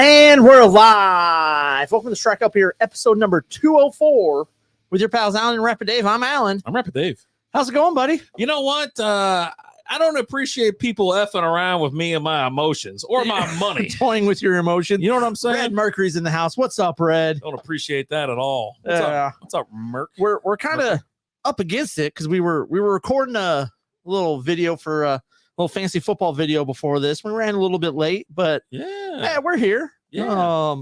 And we're live. Welcome to Strikeout Beer, episode number 204 with your pals Alan and Rapid Dave. I'm Alan. I'm Rapid Dave. How's it going, buddy? You know what? I don't appreciate people effing around with me and my emotions or my money. Toying with your emotions. You know what I'm saying? Red Mercury's in the house. What's up, Red? Don't appreciate that at all. What's up, Merc? We're kind of up against it because we were recording a little video for a little fantasy football video before this. We ran a little bit late, but yeah, we're here. Yeah.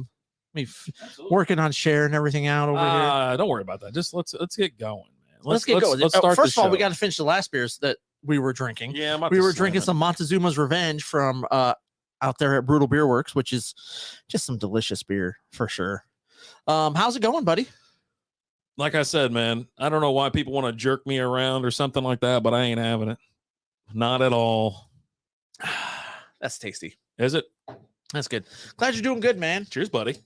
Working on sharing everything out over here. Don't worry about that. Just let's get going, man. Let's get going. Let's start First the of all, show. We got to finish the last beers that we were drinking. Yeah, we were drinking some Montezuma's Revenge from out there at Brutal Beer Works, which is just some delicious beer for sure. How's it going, buddy? Like I said, man, I don't know why people want to jerk me around or something like that, but I ain't having it. Not at all. That's tasty. Is it? That's good. Glad you're doing good, man. Cheers, buddy.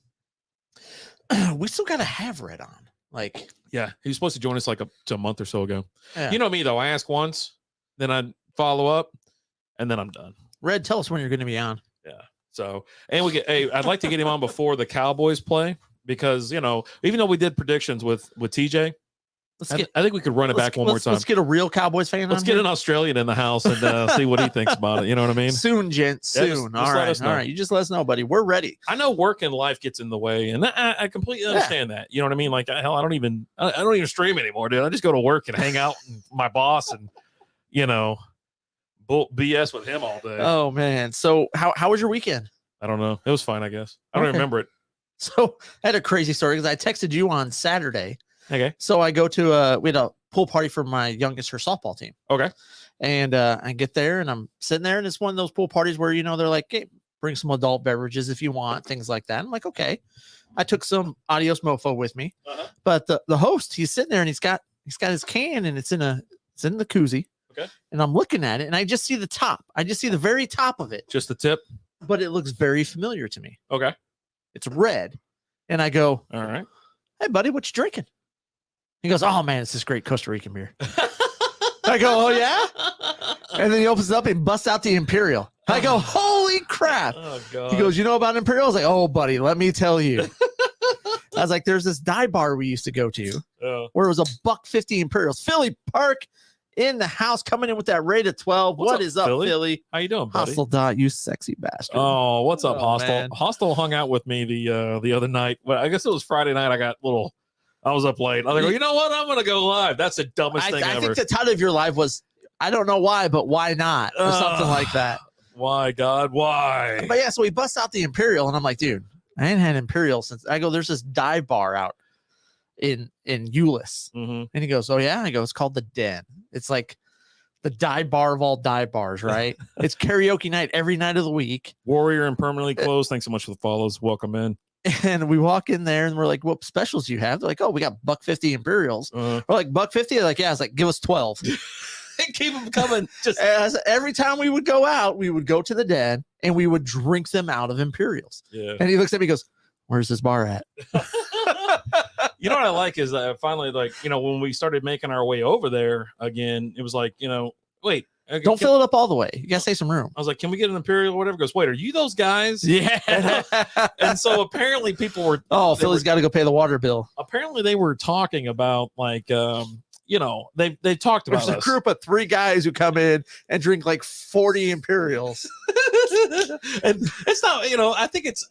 We still got to have Red on. Like, yeah, he was supposed to join us like a month or so ago. Yeah. You know me though. I ask once, then I follow up, and then I'm done. Red, tell us when you're going to be on. Yeah. So, and I'd like to get him on before the Cowboys play because, you know, even though we did predictions with TJ, I think we could run it back one more time. Let's get a real Cowboys fan. Let's get an Australian in the house and see what he thinks about it. You know what I mean? Soon, gent. Soon. Just all right. You just let us know, buddy. We're ready. I know work and life gets in the way, and I completely understand that. You know what I mean? Like, hell, I don't even stream anymore, dude. I just go to work and hang out with my boss and, you know, BS with him all day. Oh man. So how was your weekend? I don't know. It was fine, I guess. I don't remember it. So I had a crazy story because I texted you on Saturday. Okay. So I go to we had a pool party for my youngest, her softball team. Okay. And I get there and I'm sitting there and it's one of those pool parties where, you know, they're like, hey, bring some adult beverages if you want, things like that. I'm like, okay. I took some Adios Mofo with me, but the host, he's sitting there and he's got his can and it's in the koozie. Okay. And I'm looking at it and I just see the top. I just see the very top of it. Just the tip. But it looks very familiar to me. Okay. It's red. And I go, all right. Hey buddy, what you drinking? He goes, oh man, it's this great Costa Rican beer. I go, oh yeah? And then he opens it up and busts out the Imperial. I go, holy crap. Oh, God. He goes, you know about Imperial? I was like, oh buddy, let me tell you. I was like, there's this dive bar we used to go to where it was $1.50 Imperials. PhillyPerk in the house coming in with that rate of 12. What is up, Philly? How you doing, buddy? Hostel, you sexy bastard. Oh, what's up, Hostel? Man. Hostel hung out with me the other night. Well, I guess it was Friday night. I was up late. I was like, you know what? I'm going to go live. That's the dumbest thing ever. I think the title of your live was, I don't know why, but why not? Or something like that. Why, God? Why? But yeah, so we bust out the Imperial, and I'm like, dude, I ain't had Imperial since. I go, there's this dive bar out in Euless. Mm-hmm. And he goes, oh yeah? I go, it's called The Den. It's like the dive bar of all dive bars, right? It's karaoke night every night of the week. Warrior and permanently closed. Thanks so much for the follows. Welcome in. And we walk in there and we're like, what specials do you have? They're like, oh, we got $1.50 Imperials. We're like, $1.50? They're like, yeah. I was like, give us 12. And keep them coming. Just as every time we would go out, we would go to the den and we would drink them out of Imperials. Yeah. And he looks at me and goes, where's this bar at? You know what I like is that finally, like, you know, when we started making our way over there again, it was like, you know, wait. Don't fill it up all the way. You gotta save some room. I was like, can we get an Imperial or whatever? He goes, wait, are you those guys? Yeah. And so apparently people were. Oh, Philly's got to go pay the water bill. Apparently they were talking about like, you know, they talked about There's a group of 3 guys who come in and drink like 40 Imperials. And it's not, you know, I think it's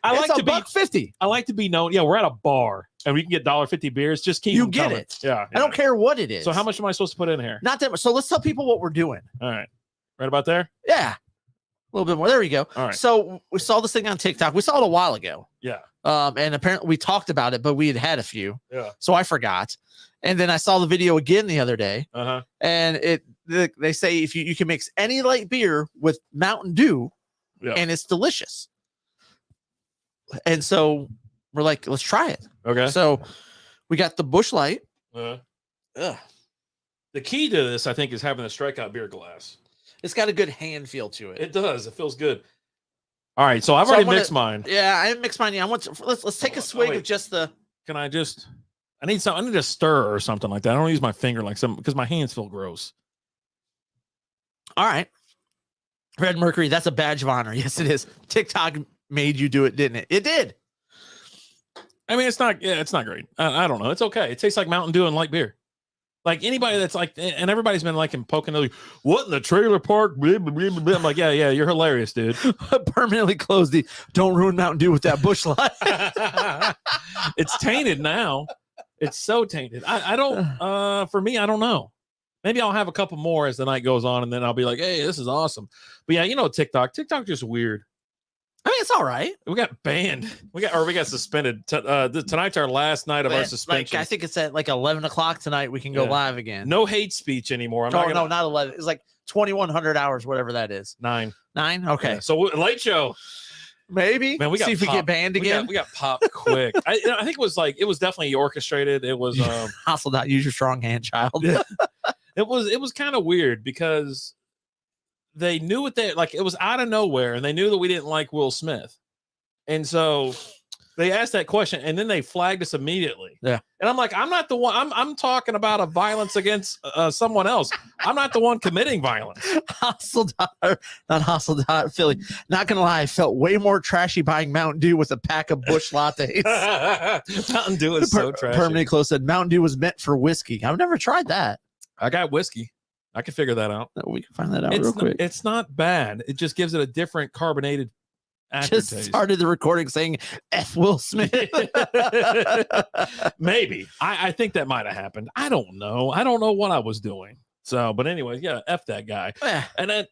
like to be $1.50. I like to be known. Yeah, we're at a bar and we can get $1.50 beers. Just keep you get coming. It. Yeah, I don't care what it is. So how much am I supposed to put in here? Not that much. So let's tell people what we're doing. All right. Right about there? Yeah. A little bit more. There we go. All right. So we saw this thing on TikTok. We saw it a while ago. Yeah. And apparently we talked about it, but we had a few. Yeah. So I forgot. And then I saw the video again the other day. And they say if you can mix any light beer with Mountain Dew, and it's delicious. And so we're like, let's try it. Okay. So we got the Busch Light. The key to this, I think, is having a Strikeout beer glass. It's got a good hand feel to it. It does. It feels good. All right. So I've already mixed mine. Yeah, I mixed mine. Yeah, let's take a swig of just the. Can I just? I need a stir or something like that. I don't use my finger like some because my hands feel gross. All right. Red Mercury, that's a badge of honor. Yes, it is. TikTok made you do it, didn't it? It did. I mean, it's not great. I don't know. It's okay. It tastes like Mountain Dew and light beer. Like anybody that's like, and everybody's been like poking, like, what in the trailer park? Blah, blah, blah, blah. I'm like, yeah, you're hilarious, dude. Permanently closed the don't ruin Mountain Dew with that Busch Light. It's tainted now. It's so tainted. I don't, for me, I don't know. Maybe I'll have a couple more as the night goes on, and then I'll be like, hey, this is awesome. But yeah, TikTok just weird. I mean, it's all right. We got banned. We got suspended. Tonight's our last night of our suspension. Like, I think it's at like 11 o'clock tonight. We can go live again. No hate speech anymore. No, not 11. It's like 2,100 hours, whatever that is. 9. Okay. Yeah. So late show. Maybe. Man, we got see if we get banned again. We got popped quick. I think it was definitely orchestrated. It was Hustle. Use your strong hand, child. Yeah. It was kind of weird because they knew what it was out of nowhere, and they knew that we didn't like Will Smith. And so they asked that question, and then they flagged us immediately. Yeah. And I'm like, I'm not the one. I'm talking about a violence against someone else. I'm not the one committing violence. Not Philly. Not gonna lie, I felt way more trashy buying Mountain Dew with a pack of Busch lattes. Mountain Dew is so trashy. Permanently close said Mountain Dew was meant for whiskey. I've never tried that. I got whiskey. I can figure that out. We can find that out real quick. It's not bad. It just gives it a different carbonated aftertaste. Just started the recording saying F Will Smith. Maybe. I think that might have happened. I don't know. I don't know what I was doing. So, but anyway, yeah, F that guy. Yeah. And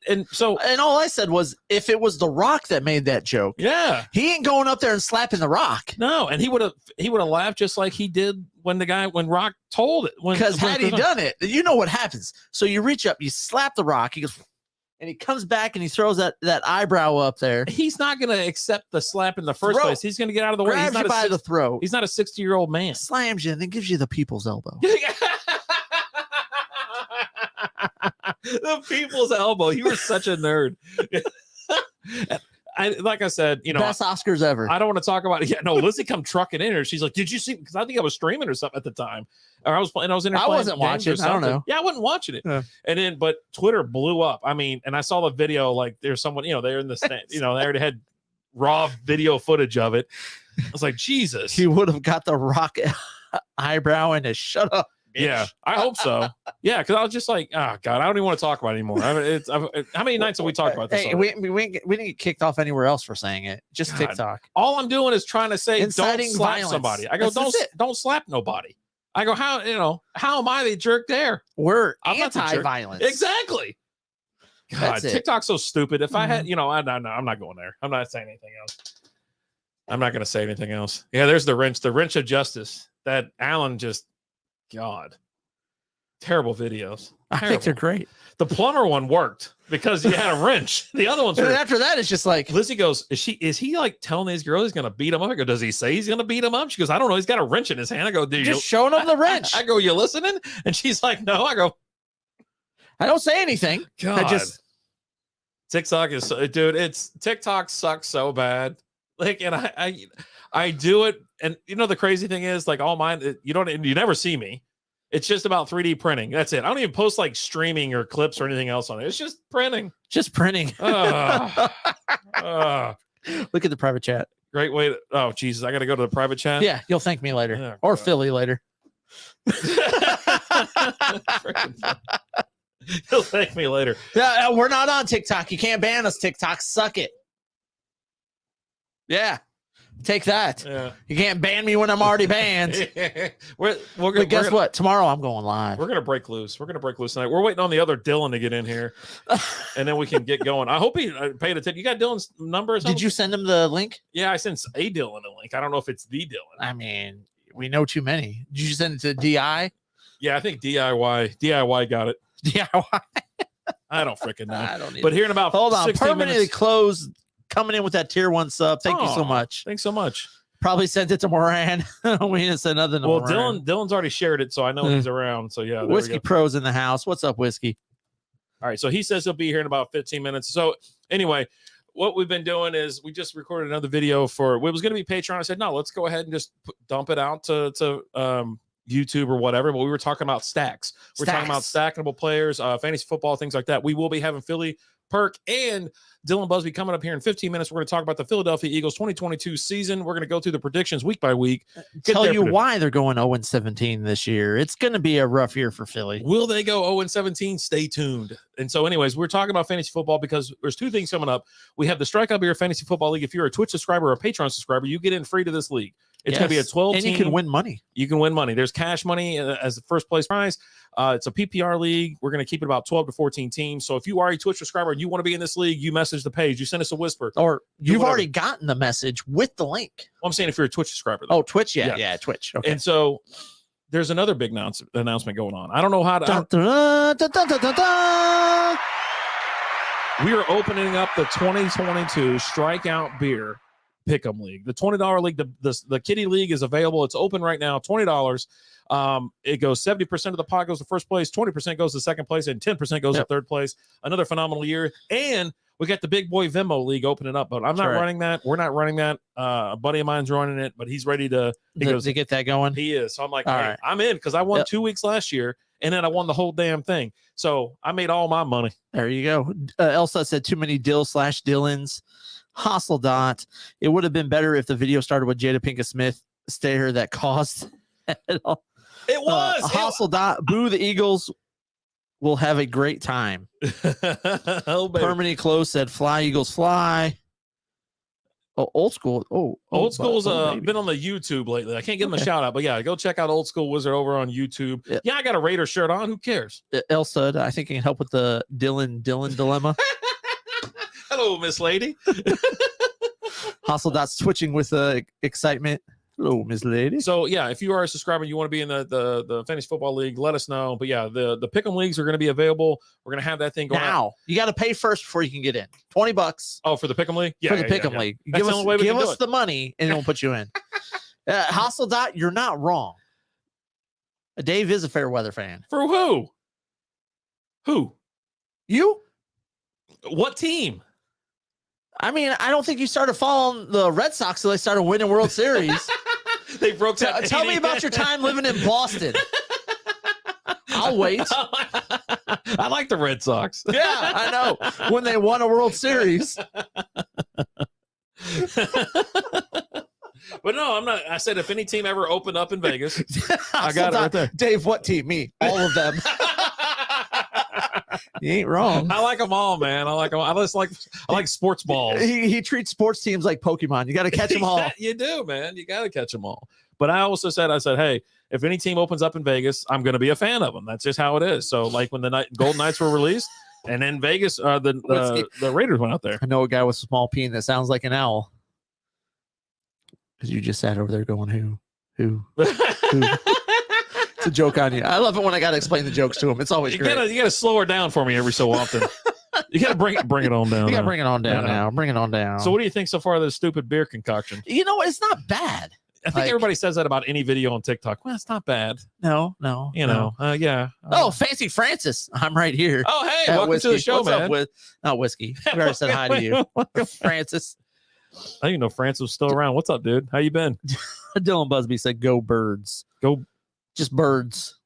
all I said was, if it was The Rock that made that joke, yeah, he ain't going up there and slapping The Rock. No, and he would have laughed just like he did when Rock told it. Because had he done it, you know what happens. So you reach up, you slap The Rock, he goes, and he comes back and he throws that eyebrow up there. He's not going to accept the slap in the first place. He's going to get out of the way. Grabs you by the throat. He's not a 60-year-old man. Slams you and then gives you the people's elbow. The people's elbow. You were such a nerd. Like I said, best Oscars ever. I don't want to talk about it. Yeah, no, Lizzie come trucking in here. She's like, "Did you see?" Because I think I was streaming or something at the time, or I was playing. I was in. I wasn't watching. I don't know. Yeah, I wasn't watching it. Yeah. And then, but Twitter blew up. I mean, and I saw the video. Like, there's someone. They're in the stand. They already had raw video footage of it. I was like, Jesus. He would have got the Rock eyebrow and a shut up. Yeah, I hope so. Yeah, because I was just like, oh God, I don't even want to talk about it anymore. How many nights have we talked about this? Hey, we didn't get kicked off anywhere else for saying it. Just God. TikTok. All I'm doing is trying to say, inciting don't slap violence. Somebody. I go, don't slap nobody. I go, how am I the jerk there? We're anti-violence. Exactly. God, TikTok's so stupid. If I had, I'm not going there. I'm not saying anything else. I'm not going to say anything else. Yeah, there's the wrench of justice. That Alan just. God, terrible videos. I think they're great. The plumber one worked because he had a wrench. The other ones. After that, it's just like Lizzie goes, is he like telling these girls he's gonna beat him up? I go, does he say he's gonna beat him up? She goes, I don't know. He's got a wrench in his hand. I go, just showing him the wrench. I go, you listening? And she's like, no. I go, I don't say anything. God, TikTok is, dude. TikTok sucks so bad. Like, and I do it, and the crazy thing is, like, all mine, you never see me. It's just about 3D printing. That's it. I don't even post like streaming or clips or anything else on it. It's just printing. Look at the private chat. Great way to, oh Jesus, I got to go to the private chat. Yeah, you'll thank me later, or Philly later. He'll thank me later. Yeah, we're not on TikTok. You can't ban us. TikTok, suck it. Yeah. Take that. Yeah. You can't ban me when I'm already banned. But guess what? Tomorrow I'm going live. We're going to break loose. Tonight. We're waiting on the other Dylan to get in here, and then we can get going. I hope he paid attention. You got Dylan's number or something? Did you send him the link? Yeah, I sent a Dylan a link. I don't know if it's the Dylan. I mean, we know too many. Did you send it to DI? Yeah, I think DIY got it. DIY? I don't freaking know. I don't. But here in about permanently minutes, closed. Coming in with that tier 1 sub. Thank you so much. Thanks so much. Probably sent it to Moran. We didn't send nothing to Moran. Dylan's already shared it, so I know he's around. So yeah, Whiskey Pro's in the house. What's up, Whiskey? All right, so he says he'll be here in about 15 minutes. So anyway, what we've been doing is we just recorded another video for. It was going to be Patreon. I said no, let's go ahead and just dump it out to YouTube or whatever. But we were talking about stacks. We're talking about stackable players, fantasy football, things like that. We will be having PhillyPerk Perk and Dylan Busby coming up here in 15 minutes. We're going to talk about the Philadelphia Eagles 2022 season. We're going to go through the predictions week by week. Tell you why they're going 0-17 this year. It's going to be a rough year for Philly. Will they go 0-17? Stay tuned. And so anyways, we're talking about fantasy football because there's two things coming up. We have the Strikeout Beer Fantasy Football League. If you're a Twitch subscriber or a Patreon subscriber, you get in free to this league. It's going to be a 12 team. And you can win money. You can win money. There's cash money as the first place prize. It's a PPR league. We're going to keep it about 12 to 14 teams. So if you are a Twitch subscriber and you want to be in this league, you message the page. You send us a whisper. Or you've already gotten the message with the link. Well, I'm saying if you're a Twitch subscriber. Though. Oh, Twitch. Yeah, Twitch. Okay. And so there's another big announcement going on. I don't know how to. We are opening up the 2022 Strikeout Beer Pick'em League. The $20 league, the Kitty League is available. It's open right now, $20. It goes 70% of the pot goes to first place, 20% goes to second place, and 10% goes to third place. Another phenomenal year. And we got the Big Boy Venmo League opening up, but I'm not running that. We're not running that. A buddy of mine's running it, but he's ready to get that going. He is. So I'm like, hey, I'm in because I won 2 weeks last year, and then I won the whole damn thing. So I made all my money. There you go. Elsa said too many Dill/Dillons. Hasseldot. It would have been better if the video started with Jada Pinkett Smith stare that caused it all. It was Hasseldot. Boo the Eagles. Will have a great time. Permanent Close said fly Eagles fly. Oh, old school. Old school's been on the YouTube lately. I can't give him a shout out, but yeah, go check out Old School Wizard over on YouTube. Yeah, I got a Raider shirt on. Who cares? Elsa, I think it can help with the Dylan dilemma. Hello, Miss Lady. Hasseldot's twitching with excitement. Hello, Miss Lady. So yeah, if you are a subscriber, you want to be in the fantasy football league, let us know. But yeah, the pick'em leagues are going to be available. We're going to have that thing going now. You got to pay first before you can get in. $20. Oh, for the pick'em league? Yeah, for the pick'em league. Give us the money, and we'll put you in. Hasseldot, you're not wrong. Dave is a fair weather fan. For who? Who? You? What team? I mean, I don't think you started following the Red Sox until they started winning World Series. They broke that. Tell me about your time living in Boston. I'll wait. I like the Red Sox. Yeah, I know. When they won a World Series. But no, I'm not. I said if any team ever opened up in Vegas, I got it right there. Dave, what team? Me. All of them. You ain't wrong. I like them all, man. I like them. I like sports balls. He treats sports teams like Pokemon. You got to catch them all. You do, man. You got to catch them all. But I also said, hey, if any team opens up in Vegas, I'm going to be a fan of them. That's just how it is. So like when the Golden Knights were released, and then Vegas, the Raiders went out there. I know a guy with a small peen that sounds like an owl. Because you just sat over there going, who? It's a joke on you. I love it when I got to explain the jokes to him. It's always great. You gotta slow her down for me every so often. You gotta bring it on down. You gotta bring it on down now. Bring it on down. So what do you think so far of this stupid beer concoction? You know, it's not bad. I think everybody says that about any video on TikTok. Well, it's not bad. No. Yeah. Oh, Fancy Francis. I'm right here. Oh, hey, welcome to the show, man. Not Whiskey. We already said hi to you. Francis. I didn't even know Francis was still around. What's up, dude? How you been? Dylan Busby said, go birds. Go. Just birds.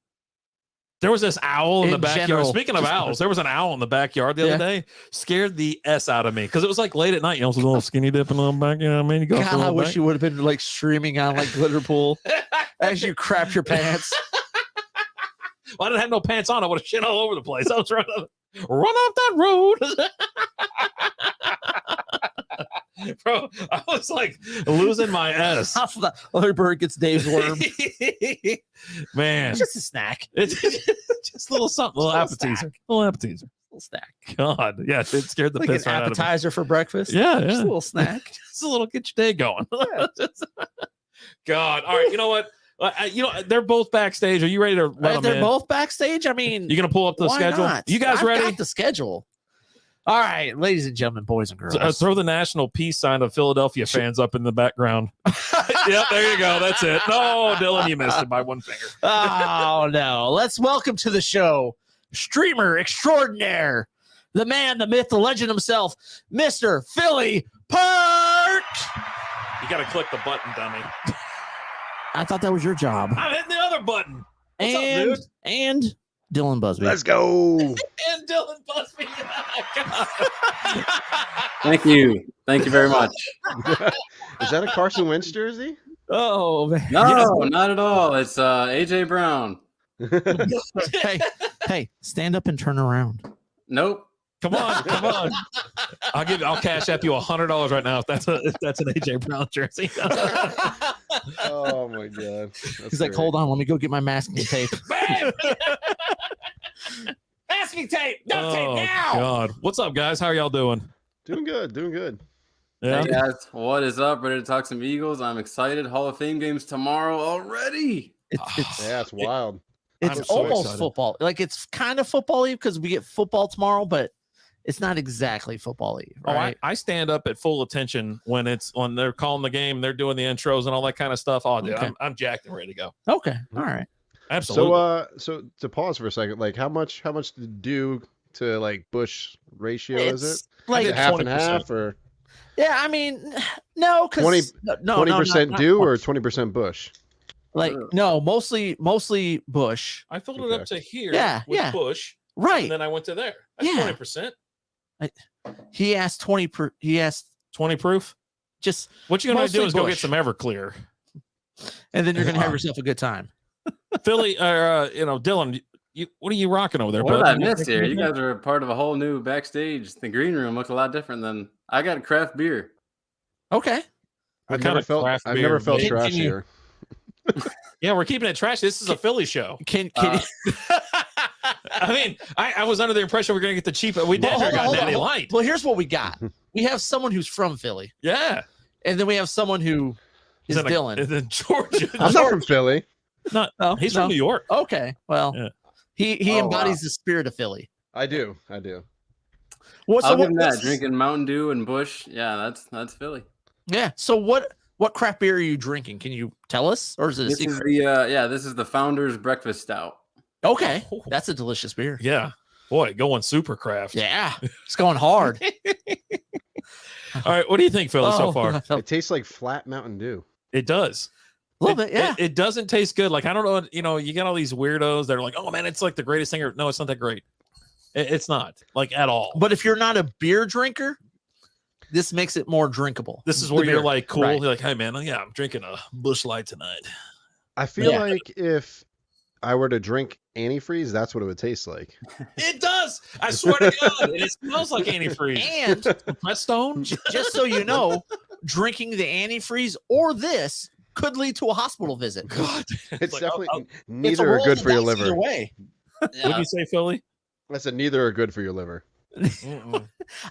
There was this owl in the backyard. General, Speaking of owls, there was an owl in the backyard the other day. Scared the S out of me because it was like late at night. You know, it was a little skinny dipping on back. You know what I mean? You go. God, I wish you would have been like streaming on like glitter pool as you crapped your pants. Well, I didn't have no pants on. I would have shit all over the place. I was run off that road. Bro, I was like losing my S. Other bird gets Dave's worm. Man, it's just a snack. It's just a little something, little appetizer. Little snack. God, yeah, it scared the like piss an right appetizer for breakfast. Yeah, just a little snack. Just a little get your day going. Yeah. God, all right. You know what? They're both backstage. Are you ready to let them they're in? both backstage. I mean, you gonna pull up the schedule? Not? You guys ready? I've got the schedule. All right, ladies and gentlemen, boys and girls. Throw the national peace sign of Philadelphia fans up in the background. Yep, there you go. That's it. No, Dylan, you missed it by one finger. Oh, no. Let's welcome to the show, streamer extraordinaire, the man, the myth, the legend himself, Mr. Philly Perk. You got to click the button, dummy. I thought that was your job. I'm hitting the other button. What's up, dude? And Dylan Busby. Let's go. And Dylan Busby. Thank you very much. Is that a Carson Wentz jersey? Oh man. No, not at all. It's AJ Brown. Hey, stand up and turn around. Nope. Come on. I'll cash app you $100 right now if that's an AJ Brown jersey. Oh my god. He's like, hold on, let me go get my masking tape. Masking tape, duct tape now. God. What's up, guys? How are y'all doing? Doing good. Yeah. Hey guys, what is up? Ready to talk some Eagles? I'm excited. Hall of Fame games tomorrow already. It's wild. It's I'm so almost excited. football. Like it's kind of football-y because we get football tomorrow, but it's not exactly football-y. Right? I stand up at full attention when they're calling the game, they're doing the intros and all that kind of stuff. Oh, dude, Okay. I'm jacked and ready to go. Okay. All right. Absolutely. So to pause for a second, like how much to do to like Busch ratio is it? Like Is it half and 20%. half or yeah, I mean, no, because 20% do or 20% Busch? like no, mostly Busch. I filled it up to here with Busch, Right. and then I went to there. That's Yeah. 20%. He asked 20 per. He asked 20 proof. just, What you're gonna do Mostly is go get Busch. some Everclear. and then you're gonna have yourself a good time. Philly, Dylan, what are you rocking over there? What did bud? I miss here? You guys are a part of a whole new backstage. The green room looked a lot different than I got craft beer. Okay. I've kinda never felt craft beer, never felt man. trashier. Yeah, we're keeping it trash. This is a Philly show. Can I mean, I was under the impression we're gonna get the cheap. We did. Well, Got hold on, Natty hold on. Light. Well, here's what we got. We have someone who's from Philly, Yeah. and then we have someone who is Then Dylan. And then Georgia. I'm not from Philly. No, he's from New York. Okay. Well, Yeah. he embodies the spirit of Philly. I do. What, I'll give him that. Drinking Mountain Dew and Busch. Yeah, that's Philly. Yeah. So what craft beer are you drinking? Can you tell us, or is it a This is secret? this is the Founder's Breakfast Stout. Okay, that's a delicious beer. Yeah. Boy, going super craft. Yeah, it's going hard. All right. What do you think, Philly, so far? It tastes like flat Mountain Dew. It does. A little bit, yeah. It doesn't taste good. Like, I don't know. You got all these weirdos that are like, oh, man, it's like the greatest thing. No, it's not that great. It's not, like, at all. But if you're not a beer drinker, this makes it more drinkable. This is where you're like, cool. Right. You're like, hey, man, yeah, I'm drinking a Busch Light tonight. I feel like if I were to drink antifreeze, that's what it would taste like. It does. I swear to God. It smells like antifreeze. And Prestone? just so you know, drinking the antifreeze or this could lead to a hospital visit. God. It's like, definitely It's a neither are roll good of for your the dice liver. Either way. What do you say, Philly? I said neither are good for your liver.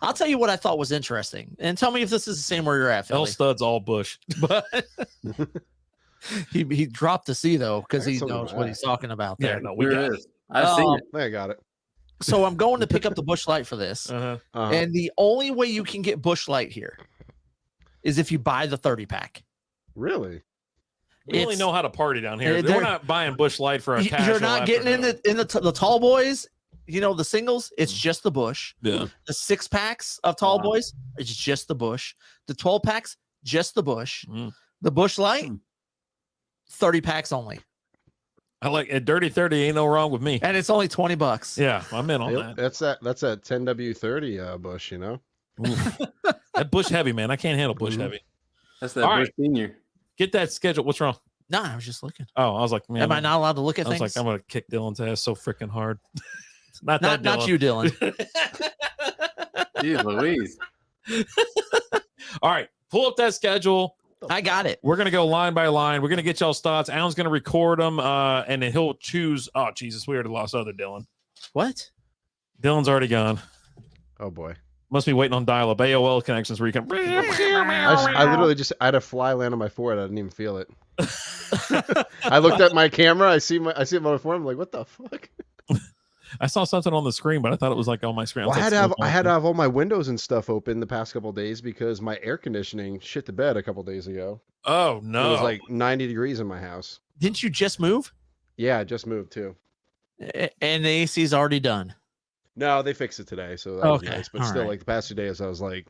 I'll tell you what I thought was interesting, and tell me if this is the same where you're at, L Philly. studs all Busch. But he dropped the C though because he That's something knows like what that. he's talking about Yeah, there. no, we There got it it. is. I've seen it. I got it. So I'm going to pick up the Busch Light for this, Uh-huh. and the only way you can get Busch Light here is if you buy the 30-pack. Really? We only It's- know how to party down here. they're- We're not buying Busch Light for a casual. You're not getting in the tall boys. You know the singles. It's just the Busch. Yeah. The 6-packs of tall Wow. boys. It's just the Busch. The 12-packs. Just the Busch. Mm. The Busch Light. 30 packs only, I like a dirty 30. Ain't no wrong with me. and it's only $20. Yeah, I'm in on Yep, that. that's that 10W30 Busch, you know. Oof. That Busch heavy, man. I can't handle Busch Mhm. heavy. That's that All Busch right. Senior. Get that schedule. What's wrong? No, I was just looking. Oh, I was like, man. Am I not allowed to look at I was things? like, I'm gonna kick Dylan's ass so freaking hard. not that not Dylan. you, Dylan. Jeez Louise. All right, pull up that schedule. I got it. We're gonna go line by line. We're gonna get y'all's thoughts. Alan's gonna record them, and then he'll choose. Oh Jesus, we already lost other Dylan. What? Dylan's already gone. Oh boy. Must be waiting on dial-up AOL connections where you can. I literally just I had a fly land on my forehead. I didn't even feel it. I looked at my camera. I see it on my forehead. I'm like, what the fuck? I saw something on the screen, but I thought it was like on my screen. Well, I was had like, to have all my windows and stuff open the past couple of days because my air conditioning shit the bed a couple of days ago. Oh It no! was like 90 degrees in my house. Didn't you just move? Yeah, I just moved too. And the AC's already done. No, they fixed it today, so that was Okay, nice. But all still, right. like the past 2 days, I was like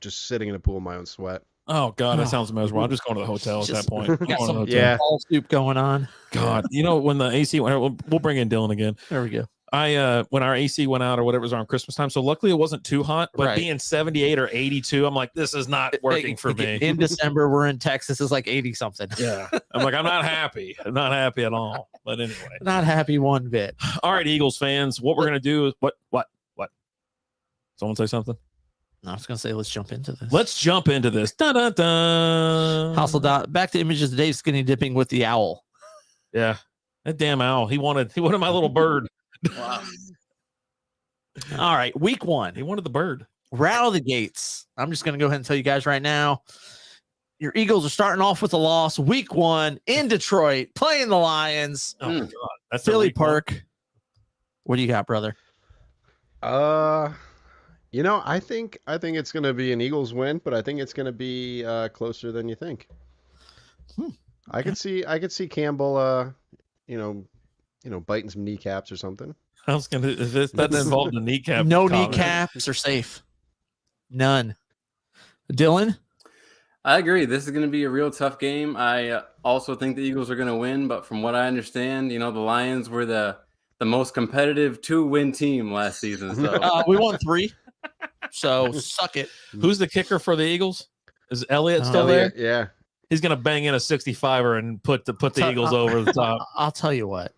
just sitting in a pool of my own sweat. Oh god, that Oh. sounds miserable. I'm just going to the hotel at that Just- point. I'm Got going to the some hotel. Yeah. ball soup going on. God, you know when the AC went, we'll bring in Dylan again. There we go. When our AC went out or whatever, it was around Christmas time. So luckily it wasn't too hot, but being 78 or 82, I'm like, this is not working for me. In December, we're in Texas, it's like 80 something. Yeah. I'm like, I'm not happy. I'm not happy at all. But anyway. Not happy one bit. All right, Eagles fans, what we're going to do is what? Someone say something? No, I was going to say, let's jump into this. Let's jump into this. Dun, dun, dun. Hustle. Back to images of Dave skinny dipping with the owl. Yeah. That damn owl. He wanted my little bird. Wow. All right, week 1. He wanted the bird. Rattle the gates. I'm just going to go ahead and tell you guys right now. Your Eagles are starting off with a loss. Week 1 in Detroit, playing the Lions. Oh my God. That's PhillyPerk. What do you got, brother? I think it's going to be an Eagles win, but I think it's going to be closer than you think. I could see Campbell, biting some kneecaps or something. I was gonna. If it doesn't involve the kneecap, No comment. kneecaps are safe. None. Dylan? I agree. This is going to be a real tough game. I also think the Eagles are going to win, but from what I understand, the Lions were the most competitive 2-win team last season. So We won 3. So suck it. Who's the kicker for the Eagles? Is Elliott still there? Yeah. He's gonna bang in a 65er and put the Eagles over the top. I'll tell you what.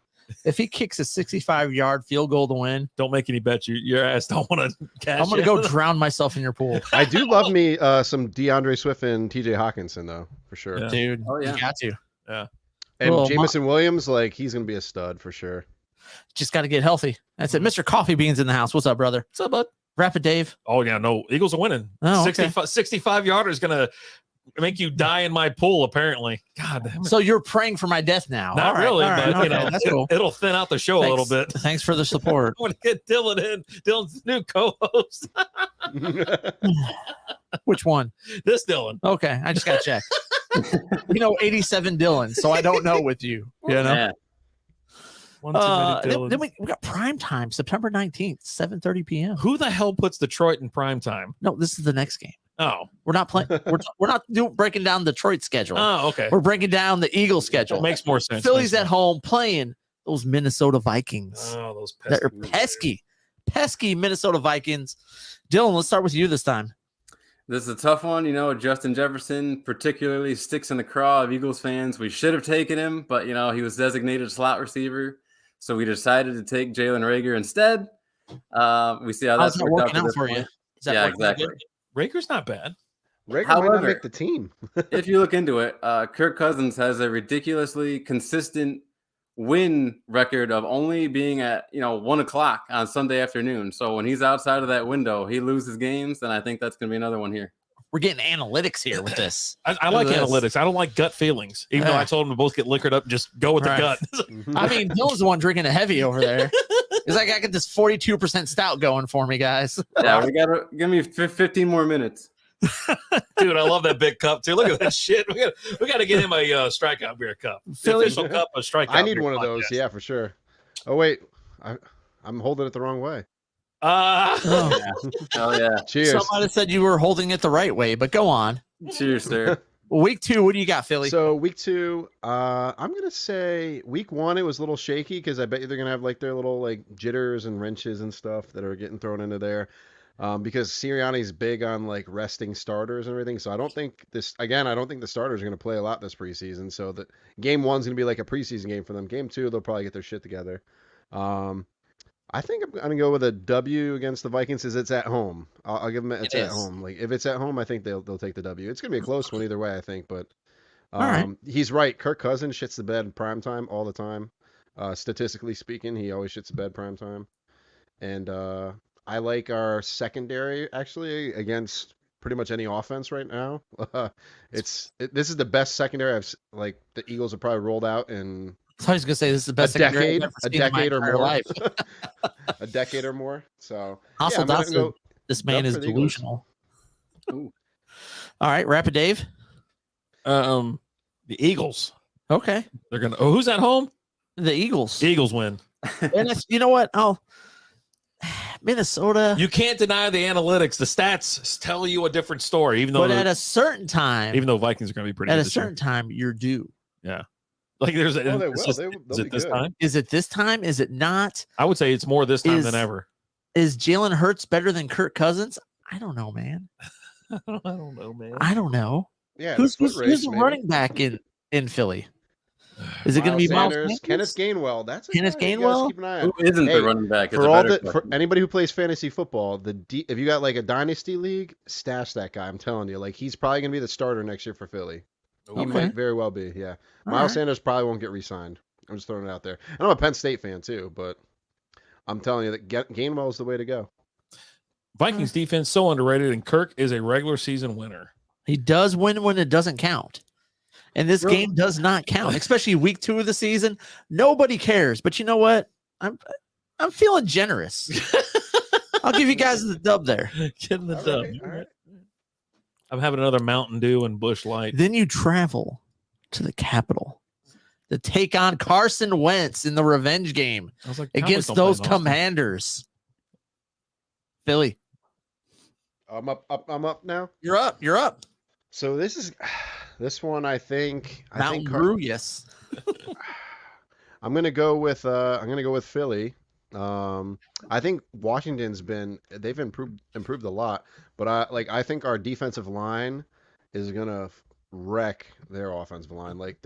If he kicks a 65-yard field goal to win, Don't make any bets. Your ass don't want to cash. I'm going to go drown myself in your pool. I do love me some DeAndre Swift and TJ Hawkinson, though, for sure. Yeah. Dude, Oh, yeah. you got to. Yeah. And Well, Jameson Williams, he's going to be a stud for sure. Just got to get healthy. That's it. Mr. Coffee Beans in the house. What's up, brother? What's up, bud? Rapid Dave. Oh yeah, no. Eagles are winning. Oh, okay. 65 yarder is gonna make you die in my pool. Apparently, God damn it. So you're praying for my death now. Not All right, really, all right, but okay, that's cool. it'll thin out the show a little bit. Thanks for the support. I want to get Dylan in. Dylan's new co-host. Which one? This Dylan. Okay, I just got to check. 87 Dylan, so I don't know with you. You know. Yeah. One too many Dylans. Then we got prime time, September 19th, 7:30 p.m. Who the hell puts Detroit in prime time? No, this is the next game. Oh, We're not playing. We're not breaking down Detroit schedule. oh, okay. We're breaking down the Eagles schedule. Makes more sense. Philly's Makes at home playing those Minnesota Vikings. sense. Oh, those They're pesky Minnesota Vikings. Dylan, let's start with you this time. This is a tough one. Justin Jefferson particularly sticks in the craw of Eagles fans. We should have taken him, but, he was designated slot receiver. So we decided to take Jalen Reagor instead. We see how How's that's that worked working out this for point. you? Is that Yeah, working out exactly. good? Raker's not bad. Rager might However- not make the team. If you look into it, Kirk Cousins has a ridiculously consistent win record of only being at 1:00 on Sunday afternoon. So when he's outside of that window, he loses games, and I think that's going to be another one here. We're getting analytics here with this. I like Look at this. analytics. I don't like gut feelings. Even though Yeah. I told them to both get liquored up, just go with Right. the gut. I mean, Dylan's the one drinking a heavy over there. It's like I got this 42% stout going for me, guys. Yeah, we got to give me 15 more minutes. Dude, I love that big cup too. Look at that shit. We got to get him a Strikeout Beer cup. The Philly- official cup of Strikeout. I need Beer one of those. podcast. Yeah, for sure. Oh, wait. I'm holding it the wrong way. Oh, Oh, yeah. Cheers. somebody said you were holding it the right way, but go on. Cheers, sir. Week 2, what do you got, Philly? So week 2, I'm gonna say week 1 it was a little shaky because I bet you they're gonna have their little jitters and wrenches and stuff that are getting thrown into there. Because Sirianni's big on resting starters and everything. So I don't think the starters are gonna play a lot this preseason. So the game 1's gonna be like a preseason game for them. Game 2 they'll probably get their shit together. I think I'm gonna go with a W against the Vikings as it's at home. I'll give them it's at home. If it's at home, I think they'll take the W. It's gonna be a close one either way, I think. But All right. he's right. Kirk Cousins shits the bed in prime time all the time. Statistically speaking, he always shits the bed prime time. And I like our secondary actually against pretty much any offense right now. This is the best secondary the Eagles have probably rolled out in I thought he was gonna say this is the best a secondary decade, I've ever seen in my or entire more. life. A decade or more. So Also, I'm gonna that's go this man Dub is for the Eagles. delusional. Ooh. All right, Rapid Dave. The Eagles. Okay, They're gonna. Oh, who's at home? the Eagles. The Eagles win. And you know what? Minnesota. You can't deny the analytics. The stats tell you a different story. Even though But at a certain time, even though Vikings are going to be pretty. at good a this year. certain time, you're due. Like there's Oh, they is will. this- They'll is it be this good. time? Is it this time? Is it not? I would say it's more this time Is- than ever. Is Jalen Hurts better than Kirk Cousins? I don't know, man. I don't know, man. I don't know. Yeah, Who's the foot race, the maybe. running back in Philly? Is it going to be Miles Sanders? Kenneth Gainwell? That's a Kenneth guy you guys Gainwell? keep an eye Who on. isn't Hey, the running back? For all for anybody who plays fantasy football, if you got like a dynasty league, stash that guy. I'm telling you, like he's probably gonna be the starter next year for Philly. He Okay. might very well be. Yeah, All Miles right. Sanders probably won't get re-signed. I'm just throwing it out there. And I'm a Penn State fan too, but I'm telling you that Gainwell is the way to go. Vikings defense so underrated, and Kirk is a regular season winner. He does win when it doesn't count. And this game does not count, especially week 2 of the season. Nobody cares. But you know what? I'm feeling generous. I'll give you guys the dub there. Getting the All dub. right, all right. I'm having another Mountain Dew and Busch Light. Then you travel to the capital to take on Carson Wentz in the revenge game I was like, against Cowboys don't those play in Austin. Commanders. Philly, I'm up now. you're up. You're up. So this one I think Mountain Brew, yes. I'm gonna go with Philly. I think Washington's they've improved a lot, but I think our defensive line is gonna wreck their offensive line. Like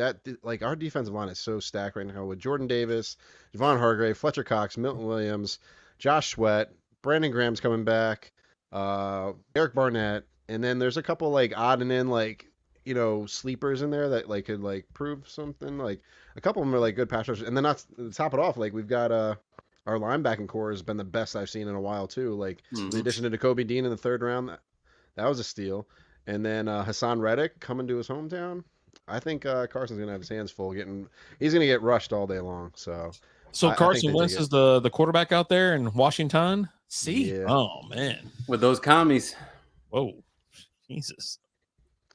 our defensive line is so stacked right now with Jordan Davis, Javon Hargrave, Fletcher Cox, Milton Williams, Josh Sweat, Brandon Graham's coming back, Eric Barnett, and then there's a couple like odd and in sleepers in there that like could like prove something. Like a couple of them are like good pass rushers, and then to top it off, like we've got our linebacking core has been the best I've seen in a while too. Like the addition to Kobe Dean in the 3rd round, that was a steal. And then Hassan Reddick coming to his hometown. I think Carson's gonna have his hands full. He's gonna get rushed all day long. So I Carson think Wentz they is the quarterback out there in Washington. See? yeah. Oh man, with those commies. whoa, Jesus!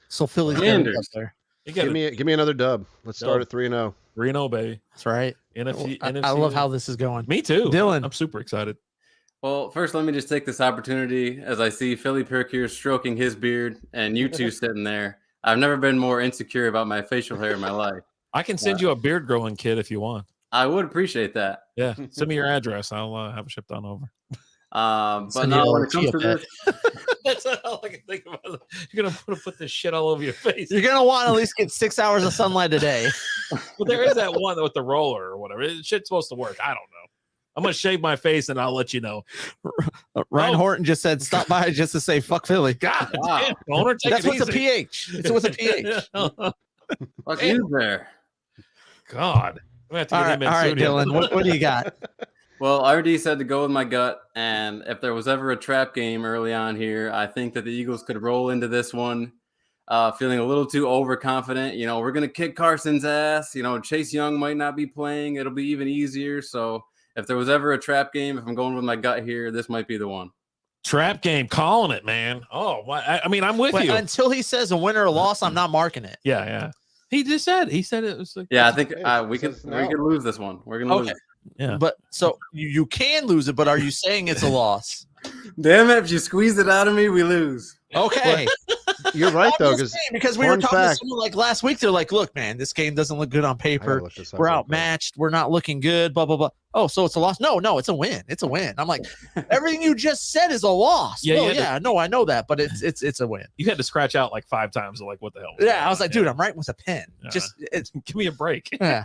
So Philly's Commanders. up there. You got Give me another dub. Let's start at 3-0. Reno, baby. That's right. NFC, I love how this is going. Me too, Dylan. I'm super excited. Well, first, let me just take this opportunity as I see PhillyPerk here stroking his beard and you two sitting there. I've never been more insecure about my facial hair in my life. I can send you a beard growing kit if you want. I would appreciate that. Yeah, send me your address. I'll have it shipped on over. But Send now you when a it comes to Chia this, That's all I can think about. You're gonna put this shit all over your face. You're gonna want to at least get 6 hours of sunlight a day. Well, there is that one with the roller or whatever. Shit's supposed to work. I don't know. I'm gonna shave my face and I'll let you know. Ryan Oh. Horton just said stop by just to say fuck Philly. God Wow. damn, owner, take That's it with a easy. PH. It's with a PH. fuck you there. God. I'm gonna have to All get right, him in all right, studio. Dylan. What do you got? Well, I already said to go with my gut, and if there was ever a trap game early on here, I think that the Eagles could roll into this one, feeling a little too overconfident. You know, we're gonna kick Carson's ass. You know, Chase Young might not be playing; it'll be even easier. So, if there was ever a trap game, if I'm going with my gut here, this might be the one. Trap game, calling it, man. Oh, I mean, I'm with But you. until he says a winner or loss, I'm not marking it. Yeah. He just said. He said it was like. Yeah, I think Hey, we says could no. lose this one. We're gonna lose. Okay. Yeah. But so you can lose it, but are you saying it's a loss? Damn it! If you squeeze it out of me, we lose. Okay. You're right though, I'm just because saying, we were fun talking to fact- someone like last week. They're like, "Look, man, this game doesn't look good on paper. We're outmatched. We're not looking good. Blah blah blah." Oh, so it's a loss? No, it's a win. It's a win. I'm like, everything you just said is a loss. Yeah, Well, you had no, I know that, but it's a win. You had to scratch out like 5 times. Like, what the hell? Yeah, I was like, dude, I'm writing with a pen. Just it's give me a break. yeah.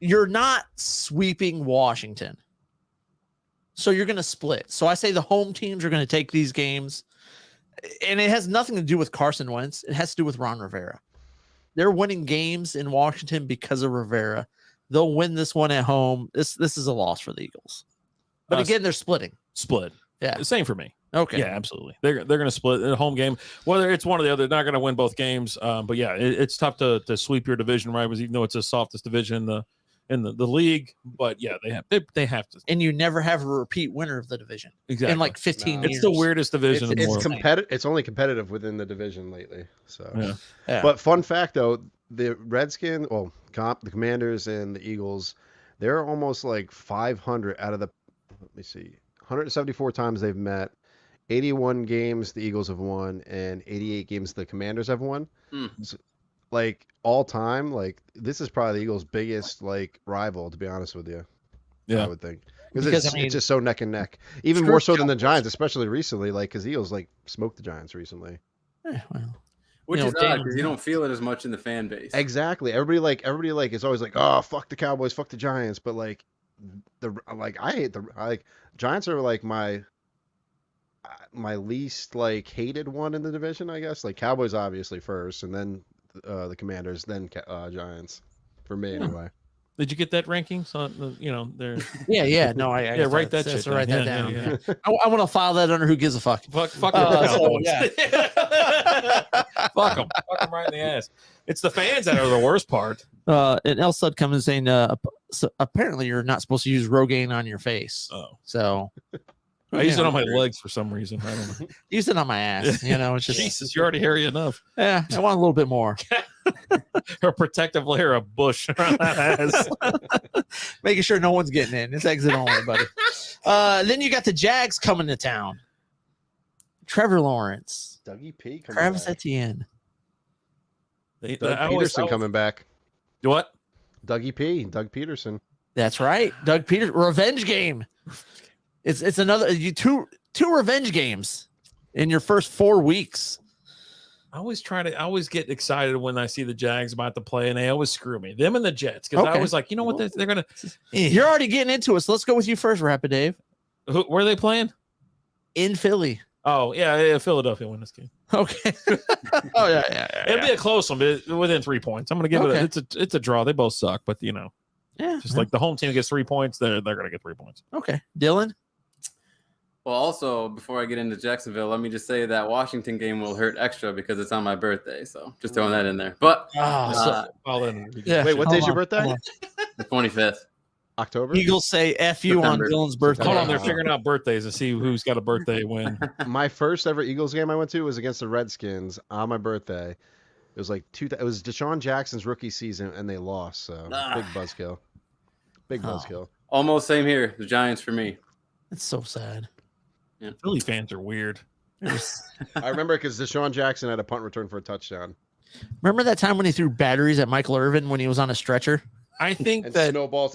You're not sweeping Washington. So you're going to split. So I say the home teams are going to take these games. And it has nothing to do with Carson Wentz. It has to do with Ron Rivera. They're winning games in Washington because of Rivera. They'll win this one at home. This is a loss for the Eagles. But again, they're splitting. Split. Yeah. Same for me. Okay. Yeah, absolutely. They're going to split a home game. Whether it's one or the other, they're not going to win both games. But yeah, it's tough to sweep your division rivals, even though it's the softest division in the league. But yeah, they have to. And you never have a repeat winner of the division Exactly. in like 15 No. years. It's the weirdest division in the It's world. competitive. It's only competitive within the division lately. So, Yeah. But fun fact though, the Redskins, the Commanders and the Eagles, they're almost like 500 out of the. Let me see, 174 times they've met. 81 games the Eagles have won, and 88 games the Commanders have won. Hmm. So, like all time, like this is probably the Eagles' biggest like rival, to be honest with you. I would think because it's just so neck and neck, even more so than the Giants, especially recently. Like because Eagles like smoked the Giants recently. Well, which is odd because you don't feel it as much in the fan base. Exactly. Everybody is always like, oh, fuck the Cowboys, fuck the Giants, but like I hate Giants are like my least like hated one in the division, I guess. Like Cowboys obviously first, and then the Commanders, then Giants for me anyway. Did you get that ranking? So there. Yeah. No, I write that shit. Write that down. Yeah. I want to file that under Who Gives a Fuck. Fuck the Cowboys. Fuck them right in the ass. It's the fans that are the worst part. And El Sud comes in saying, so apparently you're not supposed to use Rogaine on your face. Oh, so I use it on my legs for some reason. I don't know. Use it on my ass. It's just Jesus, you're already hairy enough. Yeah, I want a little bit more. Her protective layer of bush around that ass. Making sure no one's getting in. It's exit only, buddy. Then you got the Jags coming to town. Trevor Lawrence, Dougie P, Travis Etienne, Doug Peterson coming back. What? Doug Peterson. That's right, Doug Peterson. Revenge game. It's another two revenge games in your first 4 weeks. I always get excited when I see the Jags about to play, and they always screw me. Them and the Jets, because I was like, you know what, they're gonna. You're already getting into it, so let's go with you first, Rapid Dave. Where are they playing? In Philly. Oh yeah, Philadelphia win this game. Okay. Yeah. It'll be a close one, but within 3 points. I'm gonna give it. It's a draw. They both suck, but like the home team gets 3 points, they're gonna get 3 points. Okay, Dylan. Well, also, before I get into Jacksonville, let me just say that Washington game will hurt extra because it's on my birthday. So just throwing that in there. But wait, what day's your birthday? The 25th. October. Eagles say F you on Dylan's birthday. Hold on, they're figuring out birthdays to see who's got a birthday win. My first ever Eagles game I went to was against the Redskins on my birthday. It was like it was Deshaun Jackson's rookie season, and they lost. So big buzzkill. Buzzkill. Almost same here. The Giants for me. It's so sad. Yeah. Philly fans are weird. I remember because Deshaun Jackson had a punt return for a touchdown. Remember that time when he threw batteries at Michael Irvin when he was on a stretcher? I think that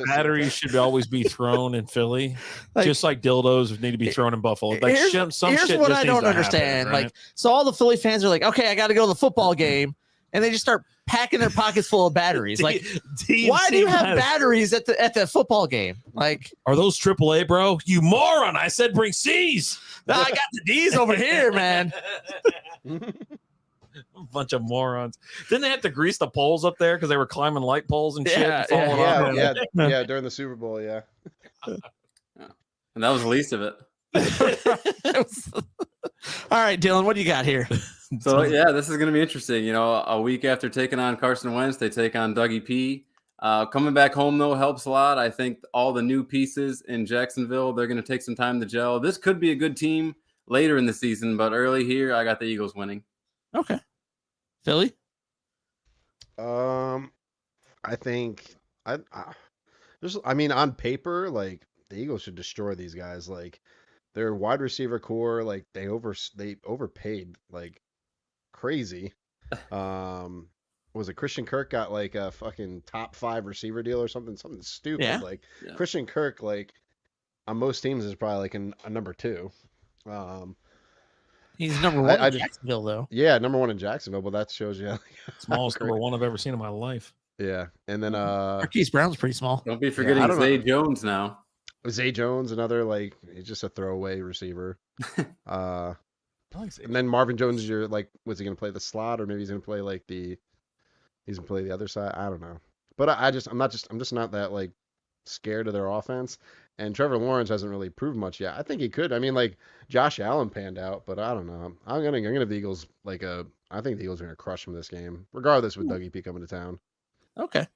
batteries should always be thrown in Philly, just like dildos need to be thrown in Buffalo. Like here's what I don't understand. Happen, right? Like, so all the Philly fans are like, okay, I got to go to the football game, and they just start packing their pockets full of batteries. Like, why do you have batteries at the football game? Like, are those AAA, bro? You moron! I said bring C's. No, I got the D's over here, man. A bunch of morons. Didn't they have to grease the poles up there because they were climbing light poles and shit? Yeah, during the Super Bowl, yeah. And that was the least of it. All right, Dylan, what do you got here? So, this is going to be interesting. A week after taking on Carson Wentz, they take on Dougie P. Coming back home, though, helps a lot. I think all the new pieces in Jacksonville, they're going to take some time to gel. This could be a good team later in the season, but early here, I got the Eagles winning. Okay. Philly? I think on paper, like the Eagles should destroy these guys. Like their wide receiver core, like they overpaid like crazy. Was it Christian Kirk got like a fucking top 5 receiver deal or something stupid? Yeah. Like Christian Kirk, like on most teams is probably like a number 2. He's number 1 in Jacksonville, though. Yeah, number 1 in Jacksonville, but that shows you. Smallest number 1 I've ever seen in my life. Yeah, and then Marquise Brown's pretty small. Don't be forgetting Zay Jones now. Zay Jones, another he's just a throwaway receiver. And then Marvin Jones is your was he gonna play the slot or maybe he's gonna play he's gonna play the other side? I don't know. But I'm just not that scared of their offense. And Trevor Lawrence hasn't really proved much yet. I think he could. I mean, Josh Allen panned out, but I don't know. I'm gonna give the Eagles I think the Eagles are gonna crush them this game, regardless with Dougie P coming to town. Okay,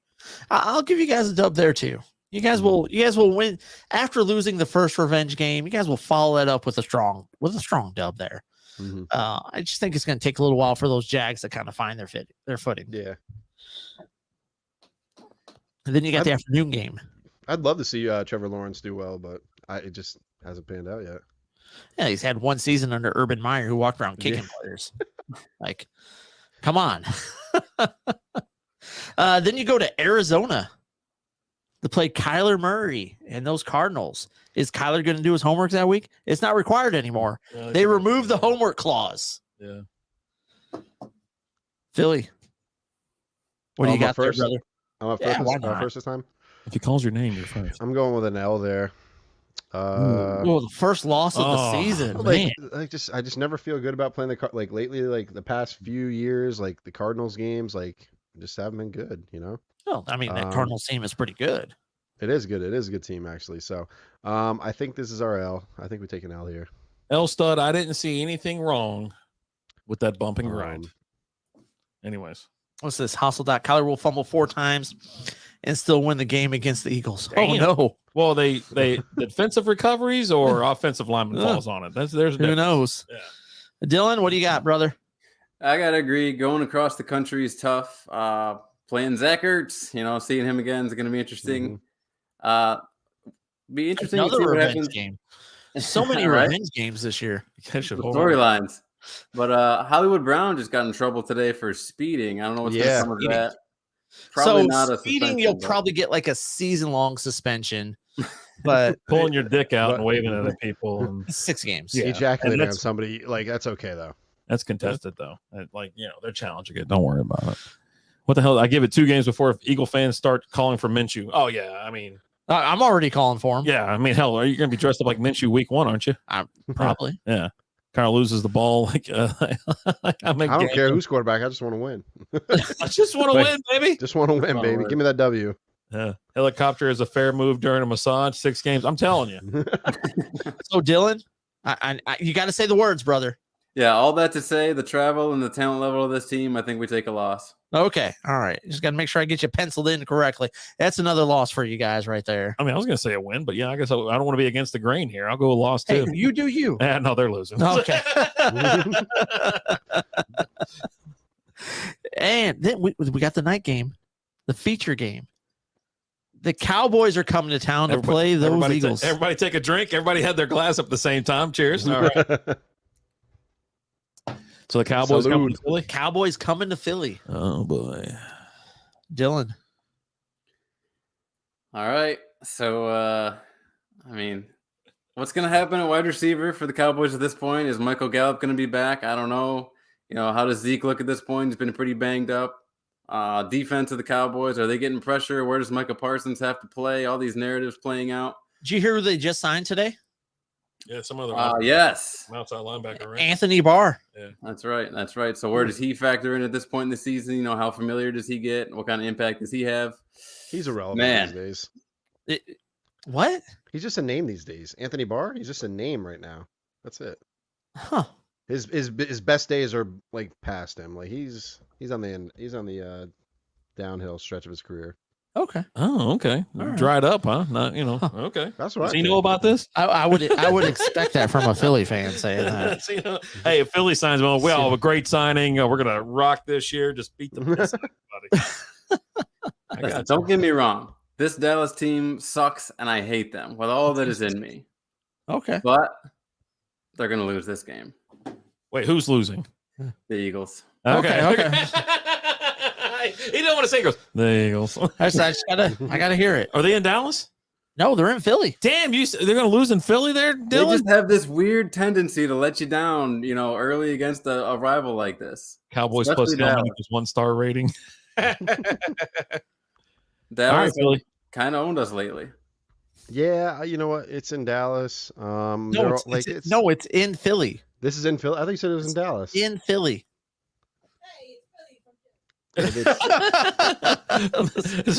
I'll give you guys a dub there too. You guys will win after losing the first revenge game. You guys will follow that up with a strong dub there. Mm-hmm. I just think it's going to take a little while for those Jags to kind of find their footing. Yeah. And then you got the afternoon game. I'd love to see Trevor Lawrence do well, but it just hasn't panned out yet. Yeah, he's had one season under Urban Meyer, who walked around kicking players. Come on. Then you go to Arizona to play Kyler Murray and those Cardinals. Is Kyler going to do his homework that week? It's not required anymore. They removed the homework clause. Yeah. Philly. What do you got first? there, brother? I'm up Yeah, why first, not? first this time. If he calls your name, you're first. I'm going with an L there. Well, the first loss of the season, man. I just never feel good about playing like lately, like the past few years, like the Cardinals games, like just haven't been good, you know. Well, I mean, that Cardinals team is pretty good. It is good. It is a good team actually. So, I think this is our L. I think we take an L here. L stud. I didn't see anything wrong with that bump and grind. Anyways, what's this? Hasselbeck. Kyler will fumble 4 times and still win the game against the Eagles. Damn. Oh no. Well, they defensive recoveries or offensive lineman falls on it. There's who knows. Yeah. Dylan, what do you got, brother? I gotta agree. Going across the country is tough. Playing Zach Ertz, you know, seeing him again is going to be interesting. Be interesting Another to see what revenge happens. game. So many revenge games this year. Storylines. But Hollywood Brown just got in trouble today for speeding. I don't know what's going to come of that. Probably not a speeding, you'll probably get like a season-long suspension. But pulling your dick out and waving it at people. And 6 games. Yeah. Ejaculating on somebody, like that's okay though. That's contested though. Like, you know, they're challenging it. Don't worry about it. What the hell? I give it 2 games before Eagle fans start calling for Minshew. Oh yeah, I mean, I'm already calling for him. Yeah, I mean, hell, are you going to be dressed up like Minshew week 1, aren't you? Probably. Yeah. Kind of loses the ball. Like, I don't care who's quarterback. I just want to win. I just want to win, baby. Just want to win, baby. Give me that W. Yeah. Helicopter is a fair move during a massage. 6 games. I'm telling you. So, Dylan, you got to say the words, brother. Yeah, all that to say, the travel and the talent level of this team, I think we take a loss. Okay. All right. Just got to make sure I get you penciled in correctly. That's another loss for you guys right there. I mean, I was going to say a win, but yeah, I guess I don't want to be against the grain here. I'll go a loss too. Hey, you do you. Yeah, no, they're losing. Okay. And then we got the night game, the feature game. The Cowboys are coming to town to play those Eagles. Everybody take a drink. Everybody had their glass up at the same time. Cheers. All right. So the Cowboys coming to Philly? Cowboys coming to Philly. Oh, boy. Dylan. All right. So, I mean, what's going to happen at wide receiver for the Cowboys at this point? Is Michael Gallup going to be back? I don't know. You know, how does Zeke look at this point? He's been pretty banged up. Defense of the Cowboys, are they getting pressure? Where does Micah Parsons have to play? All these narratives playing out. Did you hear who they just signed today? Yeah, some other yes. outside linebacker, right? Anthony Barr. Yeah. That's right. That's right. So where does he factor in at this point in the season? You know, how familiar does he get? What kind of impact does he have? He's irrelevant these days. What? He's just a name these days. Anthony Barr, he's just a name right now. That's it. Huh. His best days are like past him. Like he's on the downhill stretch of his career. Okay. Oh, okay. Right. Dried up, huh? Not, you know. Okay. That's right. Does he know about this? I would expect that from a Philly fan saying that. So, you know, hey, if Philly signs, well, we all have a great signing. We're gonna rock this year. Just beat the piss out of everybody. Don't get me wrong. This Dallas team sucks, and I hate them with all that is in me. Okay. But they're gonna lose this game. Wait, who's losing? The Eagles. Okay. He didn't want to say it. Goes, the Eagles. I gotta hear it. Are they in Dallas? No, they're in Philly. Damn, they're going to lose in Philly there, Dylan? They just have this weird tendency to let you down, you know, early against a rival like this. Cowboys Especially plus how many was 1-star rating? Dallas Philly. kind of owned us lately. Yeah, you know what? It's in Dallas. It's in Philly. This is in Philly. I think you said it was in Dallas. In Philly. It's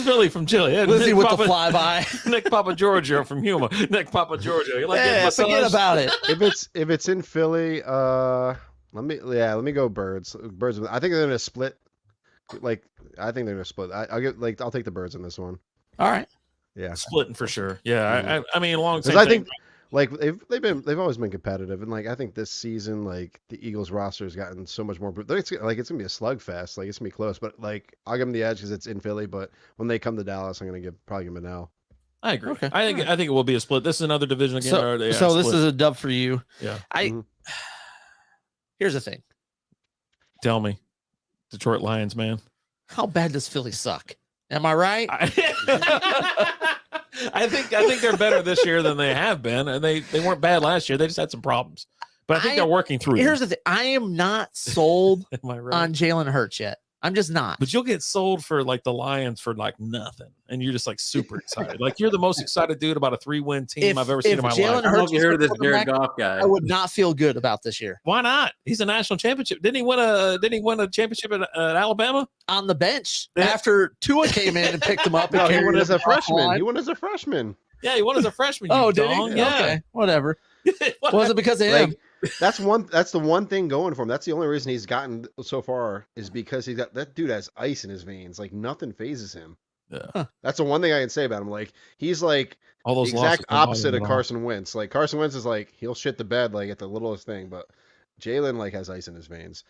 Philly from Chile. Yeah, Lizzie with the flyby. Nick Papa Giorgio from Yuma. Nick Papa Giorgio. You like forget about it. If it's in Philly, let me go Birds. Birds. I think they're gonna split. I think they're gonna split. I'll take the Birds in this one. All right. Yeah. Splitting for sure. Yeah. I mean, along the same I think they've always been competitive, and I think this season the Eagles roster has gotten so much more. It's gonna be a slugfest. It's gonna be close, but I'll give them the edge because it's in Philly. But when they come to Dallas, I'm gonna probably give them an L. I agree. Okay. I think it will be a split. This is another division again. So this is a dub for you. Yeah. Here's the thing. Tell me, Detroit Lions, man. How bad does Philly suck? Am I right? I think they're better this year than they have been, and they weren't bad last year. They just had some problems, but I think they're working through. Here's the thing: I am not sold Am I right? on Jalen Hurts yet. I'm just not. But you'll get sold for like the Lions for like nothing, and you're just like super excited. Like you're the most excited dude about a 3-win team I've ever seen in my Jalen life. I don't know Hurts if you heard of this was Jared quarterback, Goff guy. I would not feel good about this year. Why not? He's a national championship. Didn't he win a championship at Alabama? On the bench Yeah. after Tua came in and picked him up. No, and he carried won him as a off the freshman. line. He won as a freshman. Yeah, he won as a freshman. Oh, you did he? dong. Yeah. Okay, whatever. Was it because of him? Like, that's the one thing going for him. That's the only reason he's gotten so far is because that dude has ice in his veins. Like nothing phases him. Yeah. Huh. That's the one thing I can say about him. Like he's like All the those exact losses don't bother opposite him of at all. Carson Wentz. Like Carson Wentz is like he'll shit the bed like at the littlest thing, but Jalen like has ice in his veins.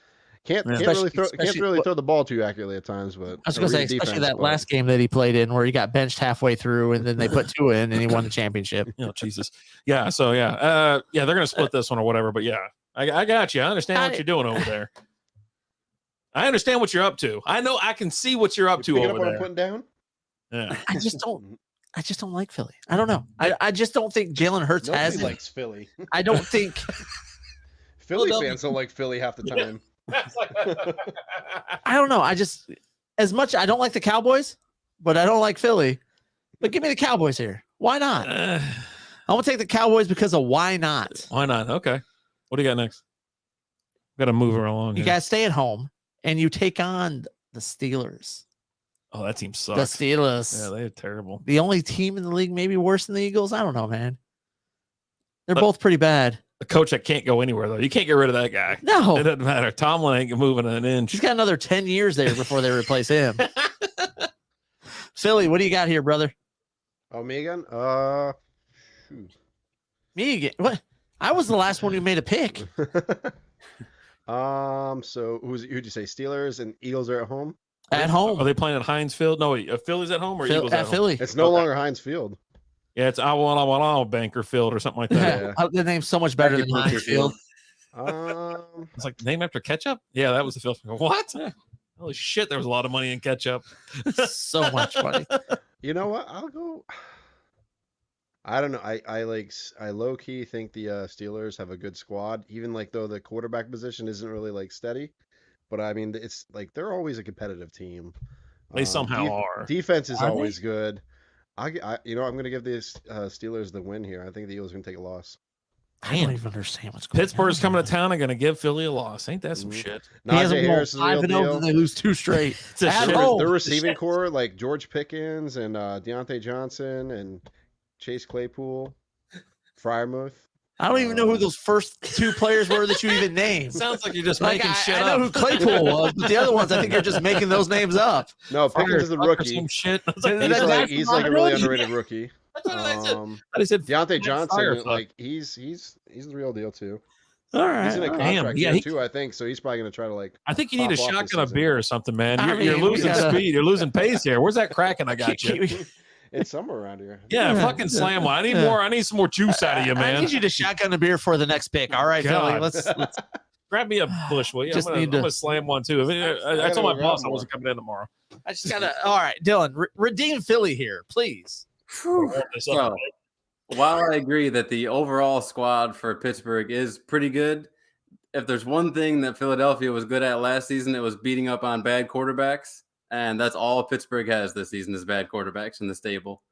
Can't Yeah. really Especially- throw the ball too accurately at times. But I was going to say, read especially defense, that but- last game that he played in where he got benched halfway through and then they put Tua in and he won the championship. Oh, Jesus. Yeah. So, yeah. They're going to split this one or whatever. But, yeah, I got you. I understand what you're doing over there. I understand what you're up to. I know I can see what you're up to Picking over up what I'm there. putting down. Yeah. I just don't like Philly. I don't know. I just don't think Jalen Hurts Nobody has it. likes Philly. I don't think Philly Well, fans don't like Philly half the time. I don't know. I just as much I don't like the Cowboys, but I don't like Philly. But give me the Cowboys here. Why not? I'm gonna take the Cowboys because of why not? Why not? Okay. What do you got next? Got to move her along. You here. guys stay at home and you take on the Steelers. Oh, that team The sucks. Steelers. Yeah, they're terrible. The only team in the league maybe worse than the Eagles. I don't know, man. They're But- both pretty bad. A coach that can't go anywhere, though. You can't get rid of that guy. No, It doesn't matter. Tomlin ain't moving an inch. he's got another 10 years there before they replace him. Philly, what do you got here, brother? Oh, me again? Me again? What? I was the last one who made a pick. So who'd you say? Steelers and Eagles are at home. At home. Are they playing at Heinz Field? No, wait. Philly's at home or Eagles at at home? Philly. It's no Okay. longer Heinz Field. Yeah, it's Awala Banker Field or something like that. Yeah. The name's so much better than Becky Heinz Butcher Field. It's like named after ketchup. Yeah, that was the field. What? Holy shit! There was a lot of money in ketchup. So much money. You know what? I'll go. I don't know. I low key think the Steelers have a good squad, even like though the quarterback position isn't really like steady. But I mean, it's like they're always a competitive team. They somehow are. Defense is Are they? always good. I'm going to give the Steelers the win here. I think the Eagles are going to take a loss. I don't even understand what's going Pittsburgh's on. coming to town and going to give Philly a loss. Ain't that some Mhm. shit? He hasn't Najee won Harris is the real 5-0, deal. then they lose 2 straight. It's a At shit. home. Their receiving core, like George Pickens and Deontay Johnson and Chase Claypool, Frymouth. I don't even know who those first 2 players were that you even named. Sounds like you're just Like, making shit I up. know who Claypool was, but the other ones, I think you're just making those names up. No, Pickens is the Fuck or rookie. Some shit. I was He's like, like- He's like a really underrated rookie. That's what I said. Um, Deontay Deontay Johnson, Firefuck. like he's the real deal too. All right. He's in a all right. Damn, contract yeah, year he- too, I think. So he's probably going to try to like. I think you need a Pop off this shotgun of season. beer or something, man. I You're mean, we losing gotta- speed. You're losing pace here. Where's that Kraken I got you? It's somewhere around here. Yeah, Yeah. fucking slam one. I need Yeah. more. I need some more juice out of you, I man. need you to shotgun a beer for the next pick. All right, Philly. God. Let's Grab me a bush, will you? Just I'm need gonna to- slam one too. I gotta told my go boss grab I wasn't more. coming in tomorrow. I just gotta. All right, Dylan, redeem Philly here, please. So, while I agree that the overall squad for Pittsburgh is pretty good, if there's one thing that Philadelphia was good at last season, it was beating up on bad quarterbacks. And that's all Pittsburgh has this season is bad quarterbacks in the stable.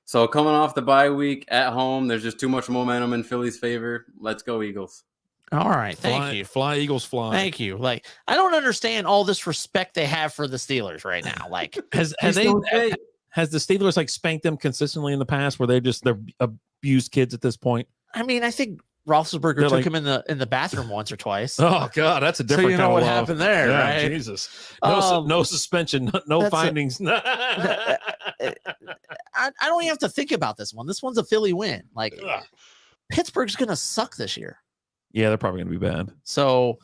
So coming off the bye week at home, there's just too much momentum in Philly's favor. Let's go, Eagles. All right, thank you. Fly Eagles fly. Thank you. Like, I don't understand all this respect they have for the Steelers right now. Like, Has He's they still okay. has the Steelers like spanked them consistently in the past where they're abused kids at this point? I mean, I think Roethlisberger They're took like- him in the bathroom once or twice. Oh God, that's a So different you know kind what of love. happened there, Yeah, right? Jesus. No suspension, no that's a- findings. I don't even have to think about this one. This one's a Philly win. Like, Ugh. Pittsburgh's gonna suck this year. Yeah, they're probably gonna be bad. So,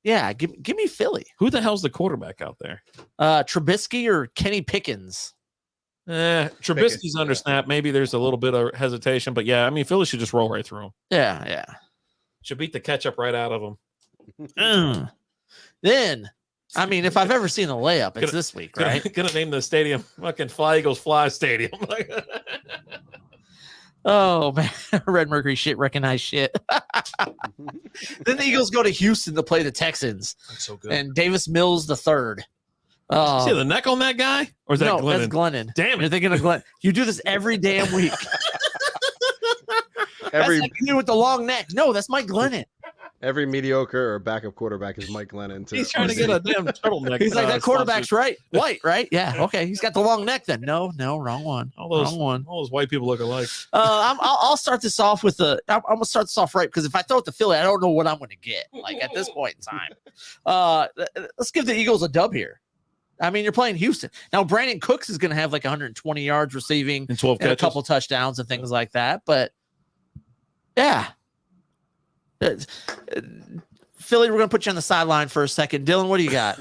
yeah, give me Philly. Who the hell's the quarterback out there? Trubisky or Kenny Pickens. Trubisky's under yeah. snap. Maybe there's a little bit of hesitation, but yeah, I mean, Philly should just roll right through them. Yeah. Should beat the ketchup right out of them. Then I mean, if I've ever seen a layup, it's this week, right? Gonna name the stadium fucking Fly Eagles Fly Stadium. Oh man, Red Mercury shit, recognized shit. Then the Eagles go to Houston to play the Texans. That's so good. And Davis Mills the third. See the neck on that guy? Or is that no, Glennon? that's Glennon. Damn You're it. thinking of Glenn. You do this every damn week. Every That's like you with the long neck. No, that's Mike Glennon. every mediocre or backup quarterback is Mike Glennon. He's trying to get a damn turtleneck. He's like, that quarterback's right. White, right? Yeah. Okay. He's got the long neck then. No, wrong one. Wrong one. All those white people look alike. I'll start this off with I'm gonna start this off right because if I throw it to Philly, I don't know what I'm gonna get. Like at this point in time, let's give the Eagles a dub here. I mean, you're playing Houston now. Brandon Cooks is gonna have like 120 yards receiving And 12 and a catches. couple touchdowns and things like that. But yeah, Philly, we're gonna put you on the sideline for a second. Dylan, what do you got?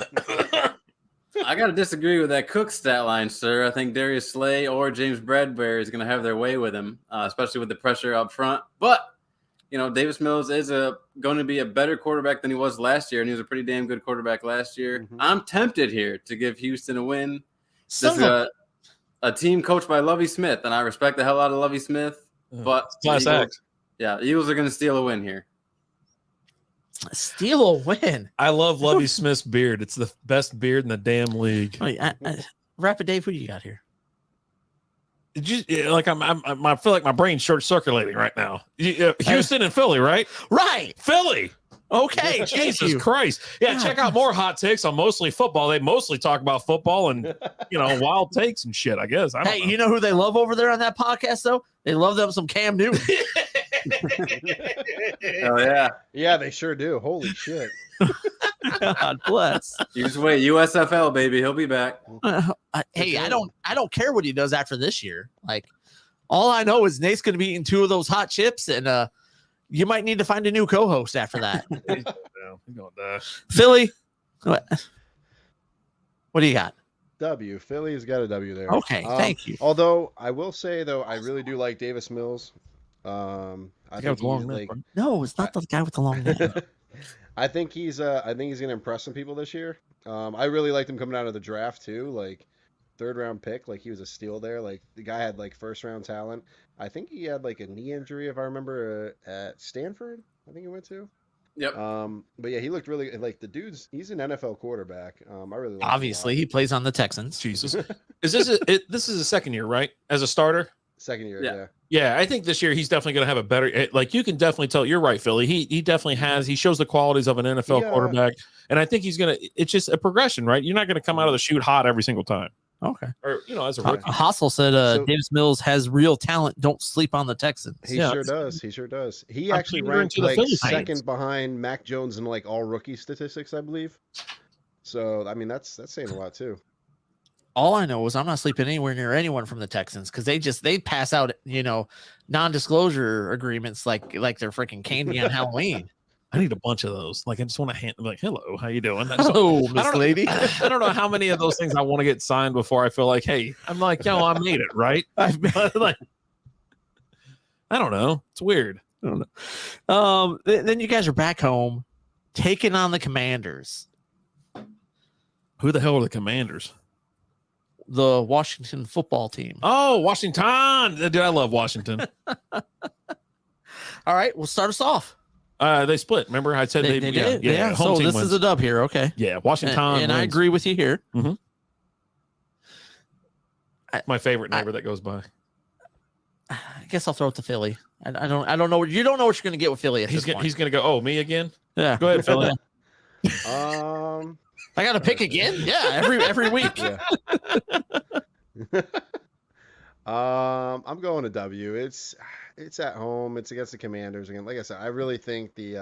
I got to disagree with that Cook stat line, sir. I think Darius Slay or James Bradbury is going to have their way with him, especially with the pressure up front. But, Davis Mills is going to be a better quarterback than he was last year, and he was a pretty damn good quarterback last year. Mhm. I'm tempted here to give Houston a win. This Son is of a team coached by Lovie Smith, and I respect the hell out of Lovie Smith. But Class the Eagles- act. Yeah, the Eagles are going to steal a win here. steal a win. I love Lovie Smith's beard. It's the best beard in the damn league. Wait, Rapid Dave, what do you got here? Did you like? I feel like my brain's short circulating right now. Houston and Philly, right? Right. Philly. Okay. Thank Jesus you. Christ. Yeah, check out more hot takes on Mostly Football. They mostly talk about football and wild takes and shit, I guess. I don't Hey, know. you know who they love over there on that podcast though? They love them some Cam Newton. Oh, yeah. Yeah, they sure do. Holy shit. God bless. You just wait. USFL, baby. He'll be back. Hey, I don't care what he does after this year. Like, all I know is Nate's going to be eating 2 of those hot chips, and you might need to find a new co-host after that. He's gonna die. Philly, what do you got? W. Philly's got a W there. Okay, thank you. Although I will say though, I really do like Davis Mills. I think he's like, No, it's not the guy with the long neck. I think he's gonna impress some people this year. I really liked him coming out of the draft too, like 3rd round pick. Like he was a steal there. Like the guy had like 1st round talent. I think he had like a knee injury, if I remember, at Stanford. I think he went to. Yep. But yeah, he looked really like the dude's. He's an NFL quarterback. I really like him a Obviously, lot. he plays on the Texans. Jesus. Is this this is a second year, right? As a starter? Second year, Yeah. yeah. Yeah, I think this year he's definitely going to have a better. Like you can definitely tell. You're right, Philly. He definitely has. He shows the qualities of an NFL quarterback, and I think he's gonna. It's just a progression, right? You're not going to come out of the chute hot every single time, Okay. or as a rookie. Hossel said Davis Mills has real talent. Don't sleep on the Texans. He sure does. He sure does. He I'm actually pandering ranked to the like Phillies fans. second behind Mac Jones in like all rookie statistics, I believe. So I mean that's saying a lot too. All I know is I'm not sleeping anywhere near anyone from the Texans because they pass out non-disclosure agreements like they're freaking candy on Halloween. I need a bunch of those. Like I just want to hand like, hello, how you doing? That's Oh, I Miss don't- Lady. I don't know how many of those things I want to get signed before I feel like, hey, I'm like, I made it, right? Like, I don't know. It's weird. Then you guys are back home, taking on the Commanders, Who the hell are the Commanders? the Washington football team. Oh, Washington. Dude, I love Washington. All right, we'll start us off. They split. Remember, I said They did. Yeah. home So team this wins. is a dub here. Okay. Yeah, Washington. And I wins. agree with you here. My favorite neighbor that goes by. I guess I'll throw it to Philly. I don't know. You don't know what you're going to get with Philly at He's this point. gonna go. Oh, me again? Yeah. Go ahead, Philly. I got to pick again. Yeah. Every week. Yeah. I'm going to W. It's at home. It's against the Commanders again. Like I said, I really think He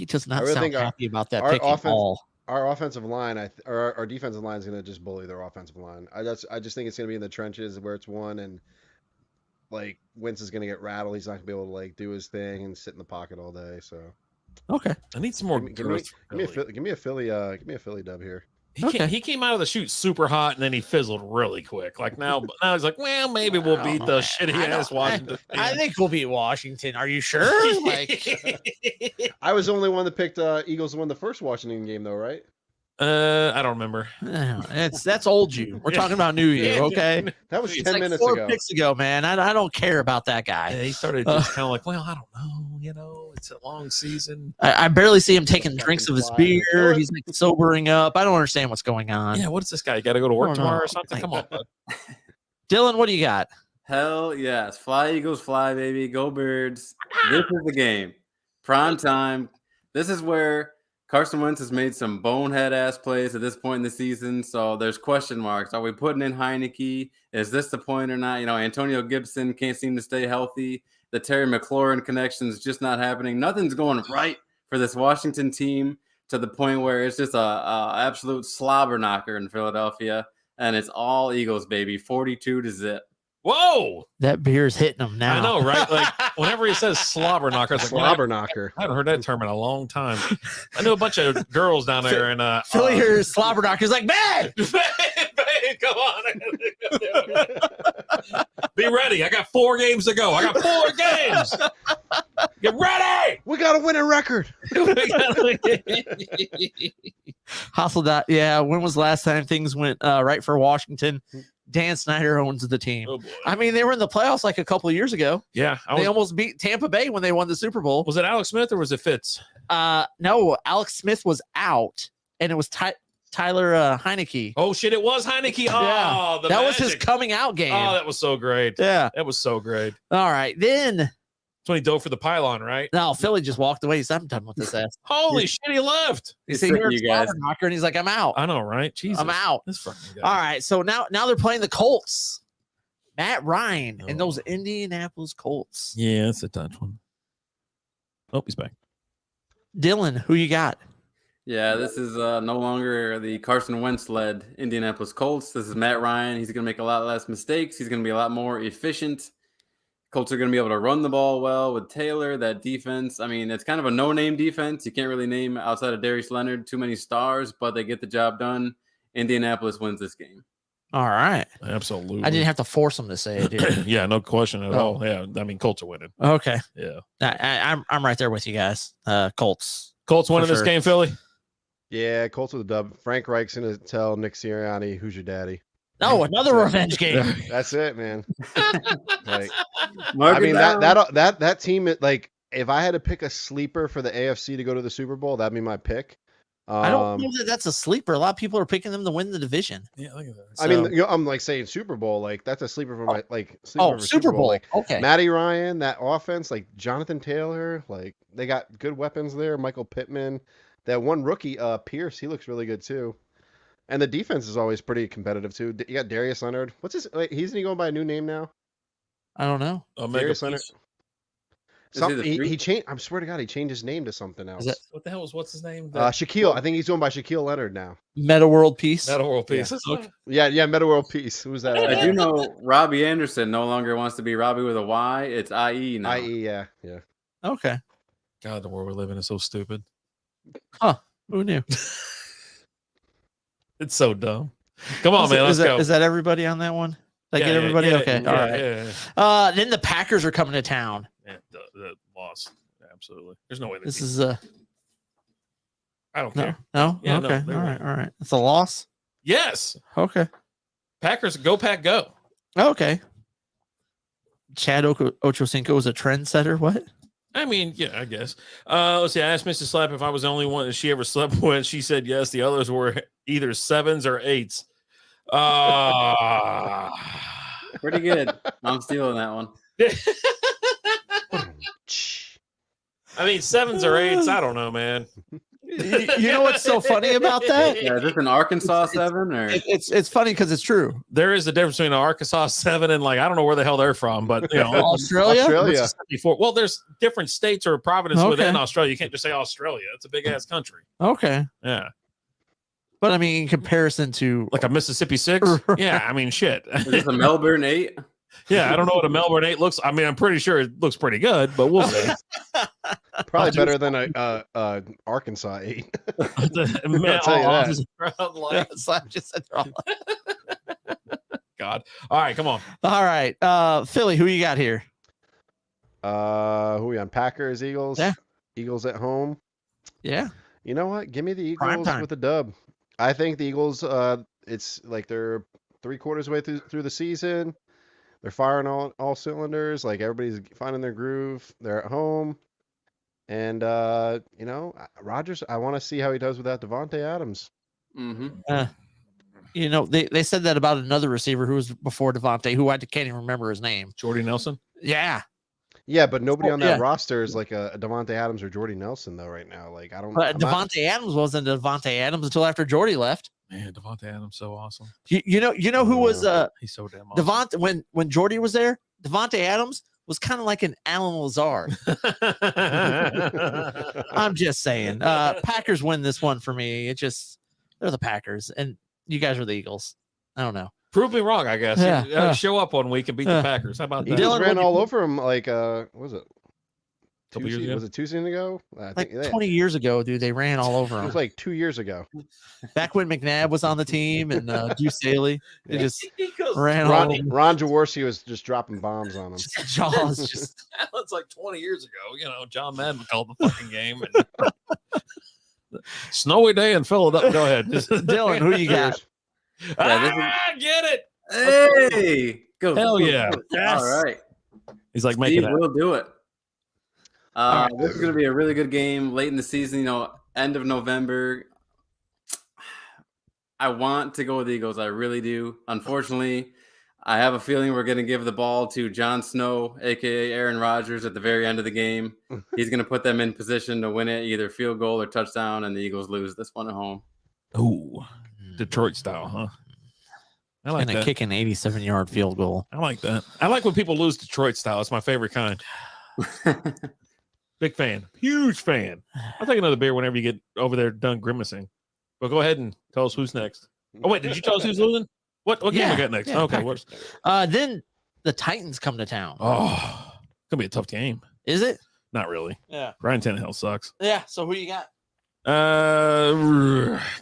does I not really sound think happy about that our pick at all. our offensive line, or our defensive line is going to just bully their offensive line. I just think it's going to be in the trenches where it's won, and like Wentz is going to get rattled. He's not going to be able to like do his thing and sit in the pocket all day. So Okay. I need some more. give me a Philly dub here. He came out of the chute super hot and then he fizzled really quick. Like now he's like, well, maybe we'll beat the shitty ass Washington. I think we'll beat Washington. Are you sure? Like, I was the only one that picked Eagles to win the first Washington game, though, right? I don't remember. That's old you. We're talking about new you, okay? That was It's 10 Like minutes 4 ago. picks ago, man. I don't care about that guy. Yeah, he started just kind of like, well, I don't know. You know, it's a long season. I barely see him taking Fucking drinks of his fly, I'm gonna kill beer. it. He's like sobering up. I don't understand what's going on. Yeah, what is this guy? You got to go to work Oh, no. tomorrow or something? Come on, bud. Dylan, what do you got? Hell yes. Fly, Eagles, fly, baby. Go, Birds. This is the game. Prime time. This is where Carson Wentz has made some bonehead ass plays at this point in the season. So there's question marks. Are we putting in Heineke? Is this the point or not? You know, Antonio Gibson can't seem to stay healthy. The Terry McLaurin connection is just not happening. Nothing's going right for this Washington team to the point where it's just a absolute slobber knocker in Philadelphia. And it's all Eagles, baby. 42-0. Whoa! That beer's hitting him now. I know, right? Like whenever he says slobber knocker, it's like, Slobber knocker. I haven't heard that term in a long time. I knew a bunch of girls down there, and Philly hears slobber knocker. He's like, man, come on, be ready. I got 4 games to go. I got 4 games. Get ready. We got a winning record. Hustle. Yeah. When was the last time things went right for Washington? Dan Snyder owns the team. Oh boy. I mean, they were in the playoffs like a couple of years ago. Yeah, They almost beat Tampa Bay when they won the Super Bowl. was it Alex Smith or was it Fitz? No, Alex Smith was out, and it was Tyler Heineke. Oh shit, it was Heineke. Yeah. Oh, the that was his magic. coming out game. Oh, that was so great. Yeah. That was so great. All right. Then, That's when he dove for the pylon, right? no, Philly just walked away. He's, I'm done with this ass. Holy shit, he left. You It's see, sick here of you guys. knocker, and he's like, I'm out. I know, right? Jesus. I'm out. This fucking guy. All right. So now they're playing the Colts. Matt Ryan and Oh. those Indianapolis Colts. Yeah, that's a touch one. Oh, he's back. Dylan, who you got? Yeah, this is no longer the Carson Wentz-led Indianapolis Colts. This is Matt Ryan. He's going to make a lot less mistakes. He's going to be a lot more efficient. Colts are going to be able to run the ball well with Taylor, that defense. I mean, it's kind of a no-name defense. You can't really name outside of Darius Leonard too many stars, but they get the job done. Indianapolis wins this game. All right. Absolutely. I didn't have to force him to say it, dude. Yeah, no question at Oh. all. Yeah, I mean, Colts are winning. Okay. Yeah. I'm right there with you guys. Colts. Colts winning this sure. game, Philly. Yeah, Colts with a dub. Frank Reich's going to tell Nick Sirianni, who's your daddy? No, another revenge game. That's it, man. Like, Mark I it mean, down. that team, like, if I had to pick a sleeper for the AFC to go to the Super Bowl, that'd be my pick. I don't know that that's a sleeper. A lot of people are picking them to win the division. Yeah, look at that. I mean, you know, I'm like saying Super Bowl, like that's a sleeper for my sleeper for Super Bowl. Like Okay. Matty Ryan, that offense, like Jonathan Taylor, like they got good weapons there. Michael Pittman, that one rookie, Pierce, he looks really good too. And the defense is always pretty competitive too. You got Darius Leonard. What's his? Wait, isn't he going by a new name now? I don't know. Omega Darius Leonard. Piece. Is he the He three? changed. I swear to God, he changed his name to something else. that- What the hell was what's his name? Shaquille. I think he's going by Shaquille Leonard now. Meta World Peace. Meta World Peace. Yeah, Meta World Peace. Who's that? I do know Robbie Anderson no longer wants to be Robbie with a Y. It's IE now. IE, yeah. Okay. God, the world we live in is so stupid. Who knew? It's so dumb. Come on, man. Let's go. Is that everybody on that one? Did I get everybody? Okay. All right. Yeah. Then the Packers are coming to town. Yeah, the loss. Absolutely. There's no way. This This is I don't no, care. no. Yeah, Okay. no, All they right. All right. It's a loss. Yes. Okay. Packers, go Pack, go. Okay. Chad Ochocinco was a trendsetter. What? I mean, yeah, I guess. Let's see. I asked Mrs. Slap if I was the only one that she ever slept with. She said yes. The others were either 7s or 8s. Pretty good. I'm stealing that one. I mean, 7s or 8s. I don't know, man. You know what's so funny about that? Yeah, is this an Arkansas 7 or? It's funny because it's true. There is a difference between an Arkansas 7 and like I don't know where the hell they're from, but you know, Australia. Mississippi 4. Well, there's different states or provinces Okay. within Australia. You can't just say Australia. It's a big ass country. Okay. Yeah, But I mean, in comparison to like a Mississippi 6. Yeah, I mean, shit. Is this a Melbourne 8? Yeah, I don't know what a Melbourne 8 looks. I mean, I'm pretty sure it looks pretty good, but we'll see. Probably better than a Arkansas 8. Man, tell you that. just proud like, Slap just said wrong. God. All right, come on. All right. Philly, who you got here? Who are we on? Packers, Eagles? Yeah. Eagles at home. Yeah. You know what? Give me the Prime Eagles time. with a dub. I think the Eagles. It's like they're 3/4 way through the season. They're firing all cylinders. Like everybody's finding their groove. They're at home, and Rodgers. I want to see how he does without Devontae Adams. Mm-hmm. They said that about another receiver who was before Devontae, who I can't even remember his name. Jordy Nelson. Yeah. Yeah, but nobody on that yeah. roster is like a Devontae Adams or Jordy Nelson though right now. Like I don't. But Devontae Adams wasn't Devontae Adams until after Jordy left. Man, Devontae Adams so awesome. You know who was He's so damn awesome. Devontae when Jordy was there? Devontae Adams was kind of like an Alan Lazard. I'm just saying. Packers win this one for me. They're the Packers, and you guys are the Eagles. I don't know. Prove me wrong, I guess. Yeah. Show up one week and beat the Packers. How about He that? just ran all over him like what was it? Couple years ago? Was it 2 seasons ago? I Like think 20 years ago, dude, they ran all over it him. was like 2 years ago. Back when McNabb was on the team and Deuce Staley, they just He goes, ran all over. Ron Jaworski was just dropping bombs on him. Jaws just That's like 20 years ago. John Madden called the fucking game. And snowy day in Philadelphia. Go ahead. Dylan, who you got? Get it. Hey, go. Hell yeah. Yes. All right. He's like, make it Steve up. will do it. This is going to be a really good game late in the season, end of November. I want to go with the Eagles. I really do. Unfortunately, I have a feeling we're going to give the ball to Jon Snow, a.k.a. Aaron Rodgers, at the very end of the game. He's going to put them in position to win it, either field goal or touchdown, and the Eagles lose this one at home. Ooh, Detroit style, huh? I like Gonna that. kick an 87-yard field goal. I like that. I like when people lose Detroit style. It's my favorite kind. Big fan. Huge fan. I'll take another beer whenever you get over there done grimacing. But go ahead and tell us who's next. Oh, wait. Did you tell us who's losing? What game we got next? Yeah, okay. Packers. Then the Titans come to town. Oh, it's going to be a tough game. Is it? Not really. Yeah. Ryan Tannehill sucks. Yeah. So who you got?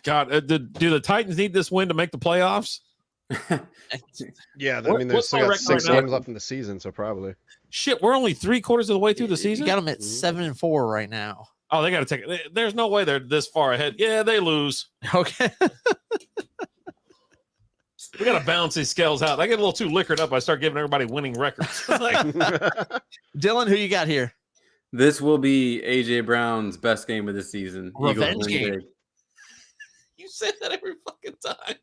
God, do the Titans need this win to make the playoffs? Yeah, I What- mean, there's what's still our got record 6 right now? games left in the season, so probably. Shit, we're only 3/4 of the way through the season. You got them at 7-4 right now. Oh, they got to take it. There's no way they're this far ahead. Yeah, they lose. Okay. We got to balance these scales out. I get a little too liquored up. I start giving everybody winning records. Like, Dylan, who you got here? This will be A.J. Brown's best game of the season. Revenge Eagles win game. big. you say that every fucking time.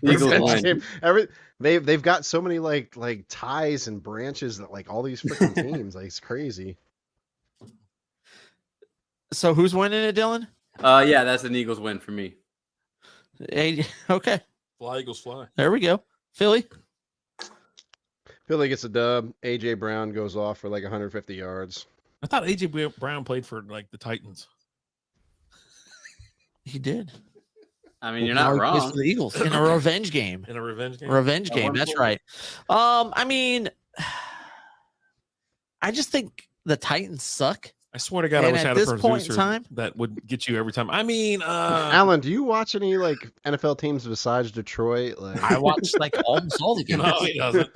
Eagles Revenge win. game. They've got so many like ties and branches that like all these freaking teams, like it's crazy. So who's winning it, Dylan? Yeah, that's an Eagles win for me. Okay. Fly, Eagles, fly. There we go. Philly. Philly gets a dub. AJ Brown goes off for like 150 yards. I thought A.J. Brown played for like the Titans. He did. I mean, you're not It's wrong. for the Eagles in a revenge game. In a revenge game? Revenge At game. one That's point. right. I mean, I just think the Titans suck. I swear to God, I And wish I at had a this point in producer time- that would get you every time. I mean, Alan, do you watch any like NFL teams besides Detroit? Like, I watched like almost all the games. no, he doesn't.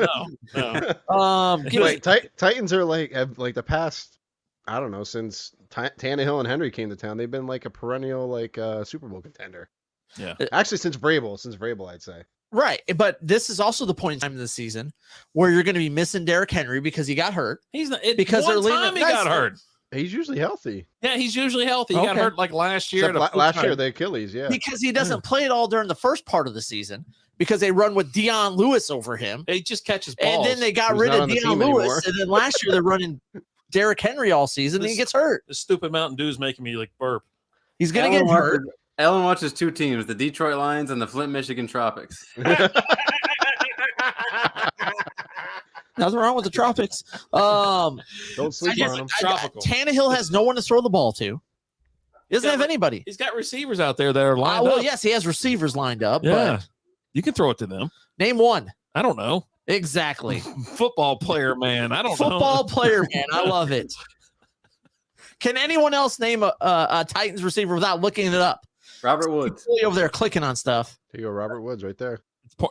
No. Give me- like Titans are have like the past, I don't know, since Tannehill and Henry came to town, they've been like a perennial like Super Bowl contender. Yeah. Actually, since Vrabel, I'd say. right, but this is also the point in time of the season where you're going to be missing Derrick Henry because he got hurt. He's not Because one they're leaving- time he Guys, got hurt. He's usually healthy. Yeah, he's usually healthy. He got Okay. hurt like last year. Except last year, the Achilles, yeah. Because he doesn't play it all during the first part of the season because they run with Deion Lewis over him. He just catches And balls. then they got Who's rid not of on the Deion team Lewis. anymore. And then last year they're running Derrick Henry all season and he gets hurt. The stupid Mountain Dew is making me like burp. He's going to get hurt. Ellen watches 2 teams, the Detroit Lions and the Flint, Michigan Tropics. Nothing wrong with the tropics. Don't sleep on him. Tropical. Tannehill has no one to throw the ball to. He doesn't have anybody. He's got receivers out there that are lined Well, up. yes, he has receivers lined up. Yeah. But You can throw it to them. name one. I don't know. Exactly. Football player, man. I don't know. Football player, man. I love it. Can anyone else name a Titans receiver without looking it up? Robert Woods. Fully over there clicking on stuff. Here you go, Robert Woods, right there.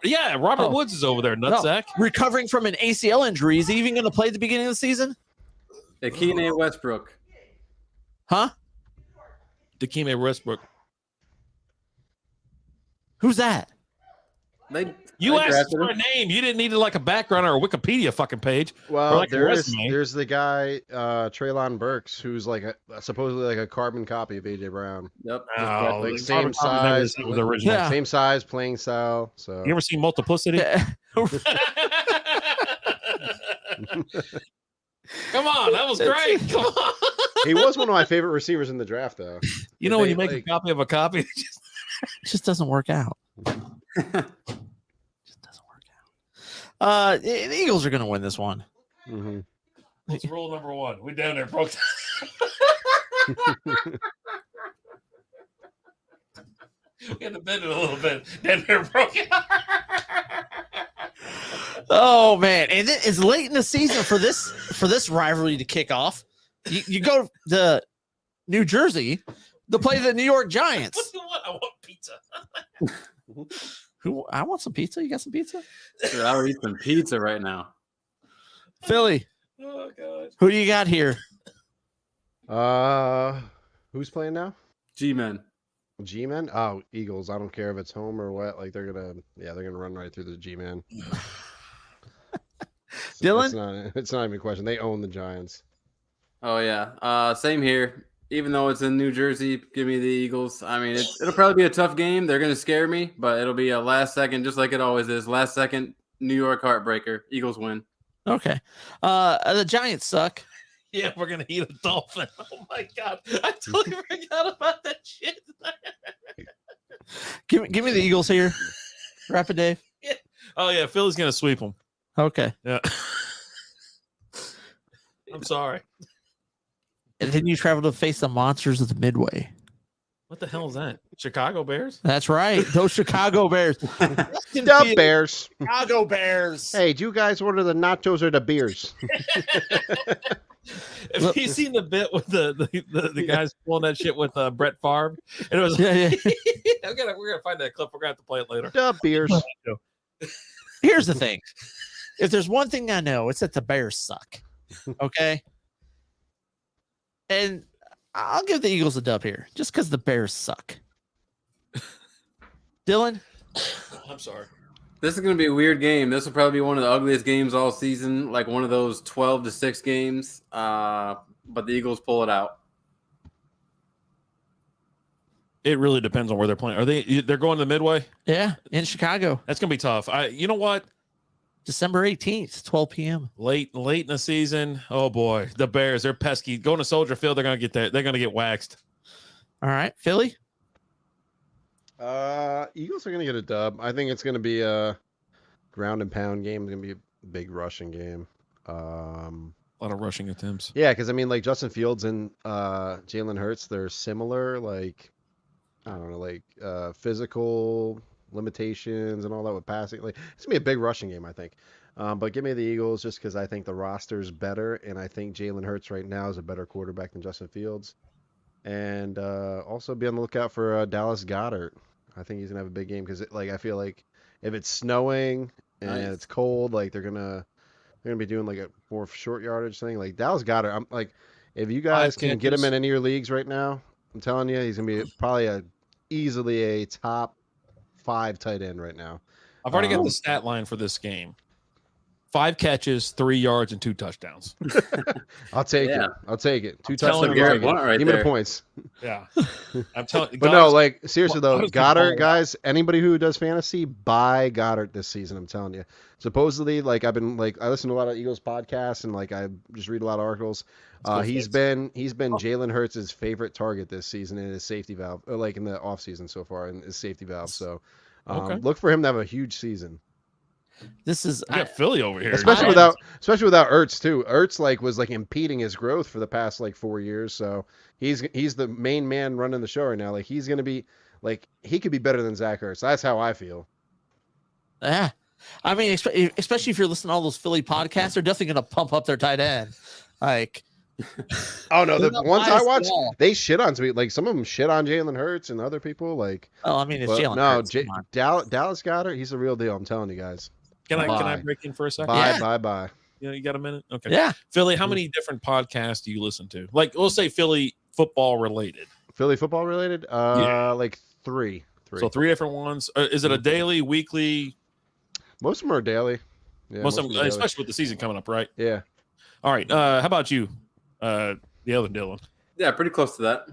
Yeah, Robert Oh. Woods is over there, No. nutsack. Recovering from an ACL injury. Is he even going to play at the beginning of the season? Akine Westbrook. Huh? Dikembe Westbrook. Who's that? You asked drafted for a him. name. You didn't need like a background or a Wikipedia fucking page. Well, like a resume. there's the guy Traylon Burks, who's like supposedly like a carbon copy of AJ Brown. Yep. Oh, like the same carbon copy never size, said it was original. Yeah. same size, playing style. So You ever seen Multiplicity? Come on, that was great. Come on. he was one of my favorite receivers in the draft, though. You know when you They, make a like- copy of a copy, It just doesn't work out. The Eagles are going to win this one. Mhm. what's rule number 1? We down there broke. We had to bend it a little bit. Down there broke. Oh man! And then it's late in the season for this rivalry to kick off. You go to New Jersey to play the New York What Giants. do you want? I want pizza. Who? I want some pizza. You got some pizza? Dude, I would eat some pizza right now. Philly. Oh god. Who do you got here? Who's playing now? G-Men. G-men? Oh, Eagles. I don't care if it's home or what. Like they're gonna run right through the G-men. Dylan? It's not even a question. They own the Giants. Oh yeah. Same here. Even though it's in New Jersey, give me the Eagles. I mean, it'll probably be a tough game. They're gonna scare me, but it'll be a last second, just like it always is. Last second New York heartbreaker. Eagles win. Okay. The Giants suck. Yeah, we're gonna eat a dolphin. Oh my god. I totally forgot about that shit. Give me the Eagles here. Rapid Dave. Oh yeah, Philly's gonna sweep them. Okay. Yeah. I'm sorry. And then you travel to face the monsters of the Midway. What the hell is that? Chicago Bears? That's right. Those Chicago Bears. The Bears. Chicago Bears. Hey, do you guys order the nachos or the beers? Have you seen the bit with the guys pulling that shit with Brett Favre? And it was Yeah. we're gonna find that clip. We're gonna have to play it later. The beers. Here's the thing. If there's one thing I know, it's that the Bears suck. Okay. And I'll give the Eagles a dub here just because the Bears suck. Dylan? I'm sorry. This is going to be a weird game. This will probably be one of the ugliest games all season, like one of those 12-6 games. But the Eagles pull it out. It really depends on where they're playing. They're going to Midway? Yeah, in Chicago. That's gonna be tough. You know what? December 18th, 12 p.m. Late in the season. Oh boy, the Bears, they're pesky. Going to Soldier Field, they're gonna get there. They're gonna get waxed. All right. Philly? Eagles are gonna get a dub. I think it's gonna be a ground and pound game. It's gonna be a big rushing game. A lot of rushing attempts. Yeah, because I mean, like Justin Fields and Jalen Hurts, they're similar. Like I don't know, like physical limitations and all that with passing. Like it's gonna be a big rushing game, I think. But give me the Eagles just because I think the roster's better, and I think Jalen Hurts right now is a better quarterback than Justin Fields. And also be on the lookout for Dallas Goddard. I think he's gonna have a big game because I feel like if it's snowing and Nice. it's cold, like they're gonna be doing like a more short yardage thing. Like Dallas Goddard, I'm like, if you guys can get him in any of your leagues right now, I'm telling you, he's gonna be probably easily a top 5 tight end right now. I've already got the stat line for this game. 5 catches, 3 yards, and 2 touchdowns. I'll take Yeah. it. I'll take it. 2 telling touchdowns. you, I'll Garrett take it. Blunt right Give me the there. points. Yeah. I'm telling you. But no, like seriously I though, was Goddard, gonna- guys, anybody who does fantasy, buy Goddard this season. I'm telling you. Supposedly, like I've been like I listen to a lot of Eagles podcasts and like I just read a lot of articles. He's been Jalen Hurts' favorite target this season in his safety valve, or like in the offseason so far in his safety valve. So Okay. look for him to have a huge season. This is I got Philly over here. Especially without Ertz too. Ertz was impeding his growth for the past 4 years. So he's the main man running the show right now. Like he's gonna be he could be better than Zach Ertz. That's how I feel. yeah. I mean, especially if you're listening to all those Philly podcasts, they're definitely going to pump up their tight end. Like, Oh no, the They're not ones I biased at watch, all. they shit on me. Like some of them shit on Jalen Hurts and other people. Like, well, I mean, it's but Jalen. no, Hurts, come on. Dallas Goddard, he's the real deal. I'm telling you guys. Can I Bye. break in for a second? Bye. You got a minute? Okay. Yeah. Philly, how many different podcasts do you listen to? Like, we'll say Philly football related. Philly football related? Yeah. Like three. 3. So 3 different ones. Is it a daily, weekly? Most of them are daily. Yeah, Most of them, are daily. especially with the season coming up, right? Yeah. All right. How about you, the other Dylan? Yeah, pretty close to that.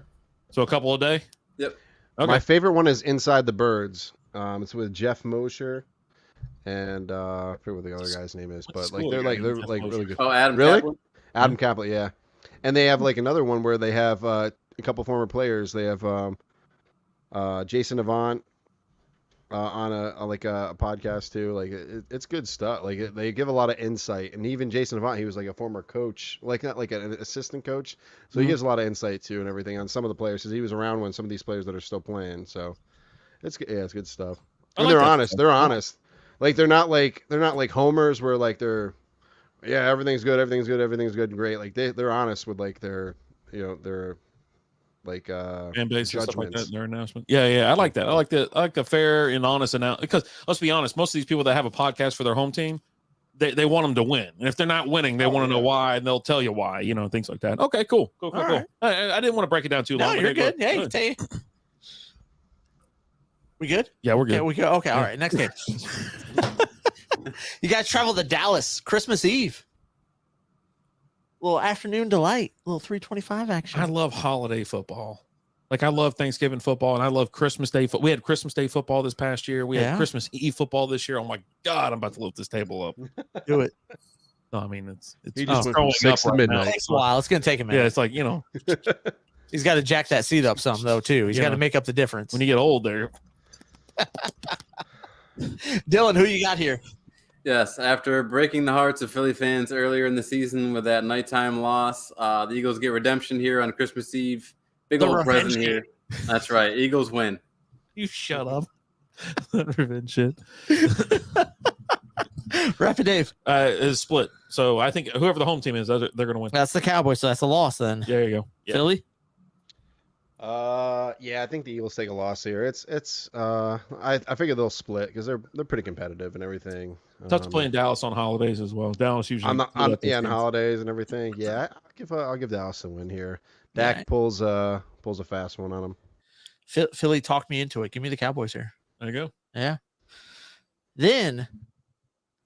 So a couple a day? Yep. Okay. My favorite one is Inside the Birds. It's with Jeff Mosher and I forget what the other guy's name is, but like they're really good. Oh, Adam Really? Kaplan? Adam Kaplan, yeah. And they have like another one where they have a couple former players. They have Jason Avant on a podcast too. Like it's good stuff. Like they give a lot of insight, and even Jason Avant, he was like a former coach, like not like an assistant coach, so he gives a lot of insight too and everything on some of the players because he was around when some of these players that are still playing. So it's good stuff. And they're honest. They're honest. Like they're not like homers where like they're everything's good and great. Like they're honest with like their like fan base and stuff like that judgments. in their announcement. Yeah, I like that. I like the fair and honest announcement because let's be honest, most of these people that have a podcast for their home team, they want them to win, and if they're not winning, they want to know why, and they'll tell you why, things like that. Okay, cool. Right. I didn't want to break it down too long. No, you're good. Yeah, you can tell you. We good? Yeah, we're good. Okay, we go. Okay, all right. Next game. You guys travel to Dallas Christmas Eve. Little afternoon delight, little 325 action. I love holiday football. Like I love Thanksgiving football, and I love Christmas Day. We had Christmas Day football this past year. We had Christmas Eve football this year. Oh my God, I'm about to lift this table up. Do it. No, I mean it's He just went from growing 6 up to right midnight. now. It takes a while. It's gonna take a minute. Yeah, it's like He's got to jack that seat up some though too. He's got to make up the difference. when you get old, there. Dylan, who you got here? Yes, after breaking the hearts of Philly fans earlier in the season with that nighttime loss, the Eagles get redemption here on Christmas Eve. Big The old revenge present here. That's right. Eagles win. You shut up. That revenge shit. Rapid Dave. Is split. So I think whoever the home team is, they're going to win. That's the Cowboys, so that's a loss then. There you go. Yeah. Philly. Yeah, I think the Eagles take a loss here. I figure they'll split because they're pretty competitive and everything. Tough to play in Dallas on holidays as well. Dallas usually on holidays and everything. Yeah, I'll give Dallas a win here. Dak Right. pulls a fast one on them. Philly talked me into it. Give me the Cowboys here. There you go. Yeah. Then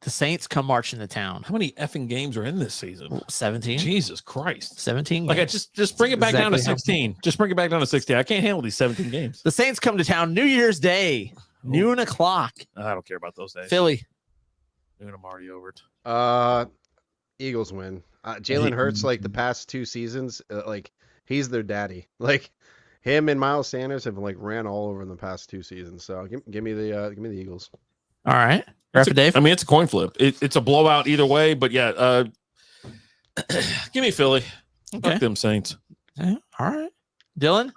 the Saints come marching to town. How many effing games are in this season? 17. Jesus Christ. 17 Like I games. just bring it back down to Exactly how- 16. Just bring it back down to 16. I can't handle these 17 games. The Saints come to town New Year's Day, noon o'clock. I don't care about those days. Philly. I'm already over it. Eagles win. Jalen Hurts, like the past 2 seasons, like he's their daddy. Like him and Miles Sanders have like ran all over in the past 2 seasons. So give me the Eagles. All right. Rapid Dave. I mean, it's a coin flip. It's a blowout either way, but yeah, give me Philly. Okay. Fuck them Saints. Yeah, all right. Dylan.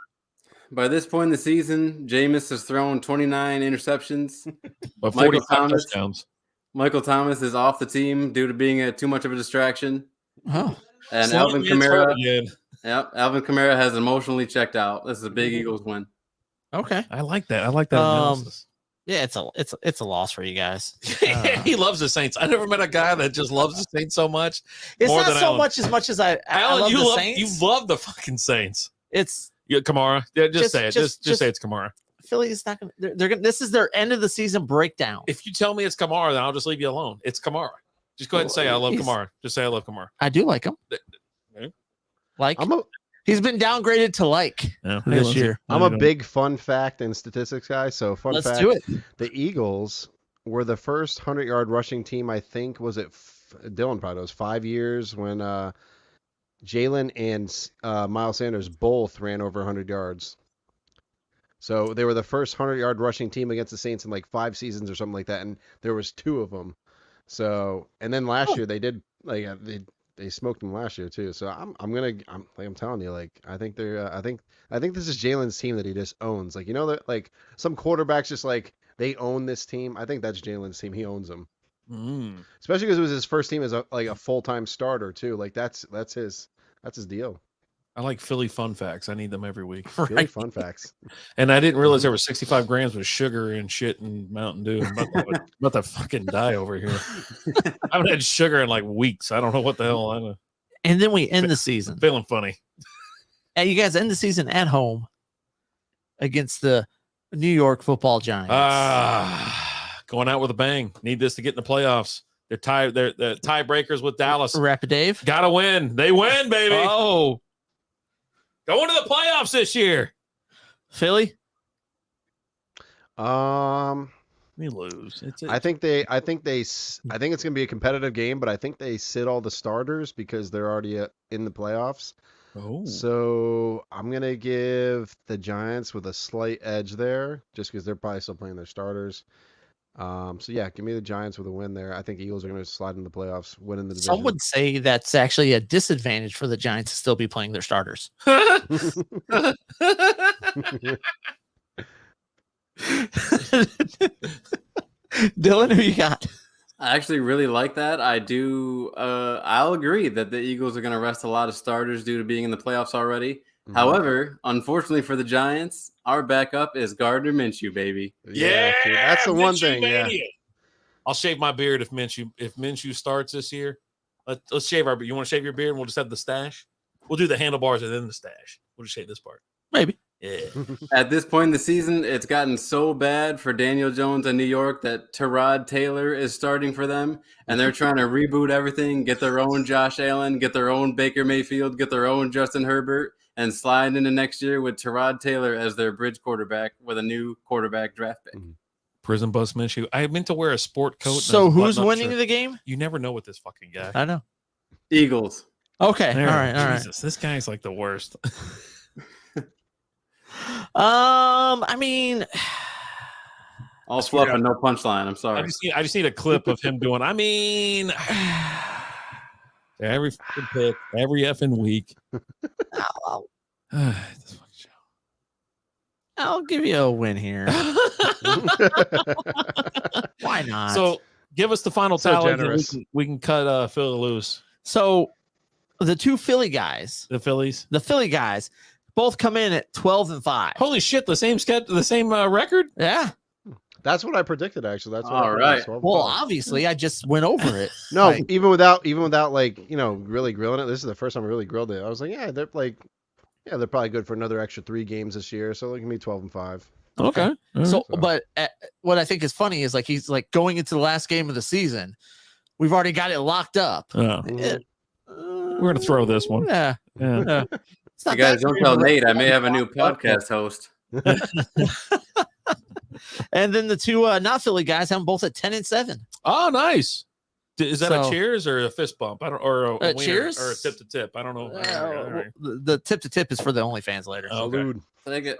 By this point in the season, Jameis has thrown 29 interceptions. But Michael 45 Thomas. touchdowns. Michael Thomas is off the team due to being too much of a distraction. Oh, And Alvin Kamara has emotionally checked out. This is a big Eagles win. okay. I like that. I like that analysis. Yeah, it's a loss for you guys. He loves the Saints. I never met a guy that just loves the Saints so much. It's More not than so Alan. much as I Alan, love you the love Saints. you love the fucking Saints. It's Yeah, Kamara. Yeah, just say it. just Just say it's Kamara. Philly is not going to. They're going. This is their end of the season breakdown. If you tell me it's Kamara, then I'll just leave you alone. It's Kamara. Just go ahead and say I love He's- Kamara. Just say I love Kamara. I do like him. Okay. Like I'm a he's been downgraded to like Yeah, he this loves year. it. I'm a big fun fact and statistics guy. So fun Let's fact: do it. the Eagles were the first 100-yard rushing team. I think Dylan probably knows 5 years when Jalen and Miles Sanders both ran over 100 yards. So they were the first 100-yard rushing team against the Saints in like 5 seasons or something like that, and there was 2 of them. So and then last year they did like they smoked them last year too. So I'm telling you, like I think they're I think this is Jalen's team that he just owns. Like that like some quarterbacks just like they own this team. I think that's Jalen's team. He owns them. Especially because it was his first team as a full-time starter too. Like that's his deal. I like Philly fun facts. I need them every week. Really fun facts. And I didn't realize there was 65 grams of sugar and shit and Mountain Dew. I'm about to fucking die over here. I haven't had sugar in like weeks. I don't know what the hell. I'm And then we end the season. feeling funny. And you guys end the season at home against the New York Football Giants. Going out with a bang. Need this to get in the playoffs. They're tiebreakers with Dallas. Rapid Dave. Gotta win. They win, baby. Oh, going to the playoffs this year. Philly. We lose. I think it's gonna be a competitive game, but I think they sit all the starters because they're already in the playoffs. Oh, So I'm gonna give the Giants with a slight edge there, just because they're probably still playing their starters. So yeah, give me the Giants with a win there. I think Eagles are gonna slide in the playoffs, winning the division. Some would say that's actually a disadvantage for the Giants to still be playing their starters. Dylan, who you got? I actually really like that. I do. I'll agree that the Eagles are going to rest a lot of starters due to being in the playoffs already. Mhm. However, unfortunately for the Giants, our backup is Gardner Minshew, baby. Yeah, dude, that's the one Minshew thing. Yeah. mania. I'll shave my beard if Minshew starts this year. Let's shave our beard. You want to shave your beard and we'll just have the stash? We'll do the handlebars and then the stash. We'll just shave this part. Maybe. Yeah. At this point in the season, it's gotten so bad for Daniel Jones in New York that Tyrod Taylor is starting for them, and they're trying to reboot everything, get their own Josh Allen, get their own Baker Mayfield, get their own Justin Herbert, and slide into next year with Tyrod Taylor as their bridge quarterback with a new quarterback draft pick. Prison bus Minshew. I meant to wear a sport coat. So who's winning the game? You never know with this fucking guy. I know. Eagles. Okay. There, All right. Jesus, this guy's like the worst. I mean, All fluff and no punchline. I'm I sorry. just need a clip of him doing. I mean, every fucking pick, every effing week. This fucking show. I'll give you a win here. Why not? So give us the final So tally. generous. And we can cut Philly loose. So the two Philly guys, The Phillies. both come in at 12-5. Holy shit! The same record. Yeah. That's what I predicted. Actually, that's what All I right. predicted, 12 Well, points. obviously, I just went over it. No, Like, even without like really grilling it. This is the first time I really grilled it. I was like, they're probably good for another extra 3 games this year. So look at me 12-5. Okay. So, So- but what I think is funny is like he's like going into the last game of the season. We've already got it locked up. Mhm. We're gonna throw this one. Yeah. Yeah. It's not You guys that don't great, tell but- Nate. I may have a new podcast host. And then the two not Philly guys have them both at 10-7. Oh, nice. Is that a So- cheers or a fist bump? I don't, or a wiener, cheers? or a tip to tip. I don't know. All right. The tip to tip is for the OnlyFans later. Okay. Salute. Take it.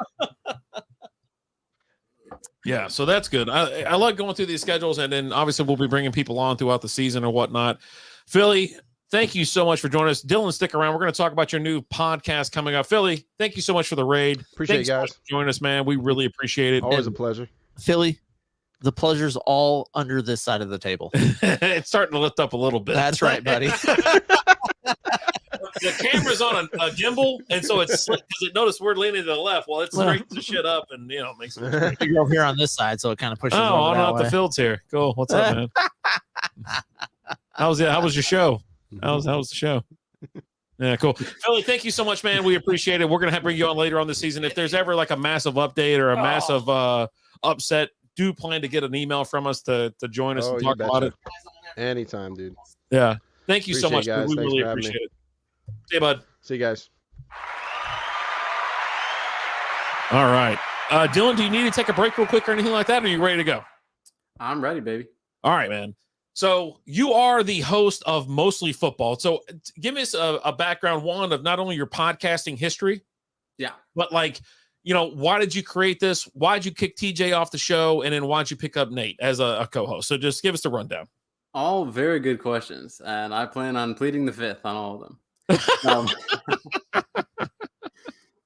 Yeah, so that's good. I like going through these schedules, and then obviously we'll be bringing people on throughout the season or whatnot. Philly, thank you so much for joining us. Dylan, stick around. We're going to talk about your new podcast coming up. Philly, thank you so much for the raid. Appreciate Thanks you so guys. much for joining us, man. We really appreciate it. Always a And pleasure. Philly, the pleasure's all under this side of the table. it's starting to lift up a little bit. That's right, buddy. The camera's on a gimbal, and so it's because it noticed we're leaning to the left. Well, it straightens the shit up and makes it. You're over here on this side, so it kind of pushes. Oh, over on that off the way. fields here. Cool. What's up, man? How was your show? How was the show? Yeah, cool. Philly, thank you so much, man. We appreciate it. We're gonna bring you on later on this season. If there's ever like a massive update or a massive upset, do plan to get an email from us to join us and you talk about it. betcha. Anytime, dude. Yeah. Thank you so much. Appreciate it, guys. We Thanks really for having me. appreciate it. See you, bud. See you guys. All right. Dylan, do you need to take a break real quick or anything like that? Or are you ready to go? I'm ready, baby. All right, man. So you are the host of Mostly Football. So give us a background, one, of not only your podcasting history, Yeah. but why did you create this? Why did you kick TJ off the show? And then why did you pick up Nate as a co-host? So just give us the rundown. All very good questions, and I plan on pleading the fifth on all of them.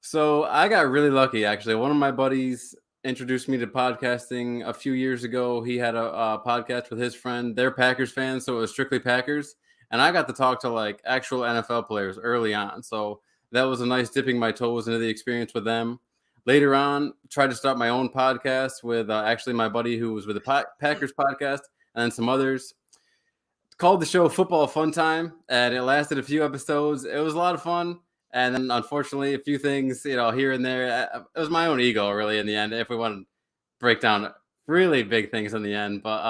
So I got really lucky, actually. One of my buddies introduced me to podcasting a few years ago. He had a podcast with his friend. They're Packers fans, so it was strictly Packers. And I got to talk to like actual NFL players early on. So that was a nice dipping my toes into the experience with them. Later on, tried to start my own podcast with actually my buddy who was with the Packers podcast and then some others. Called the show Football Fun Time, and it lasted a few episodes. It was a lot of fun. And then, unfortunately, a few things, here and there. It was my own ego, really, in the end. If we wanted break down really big things in the end, but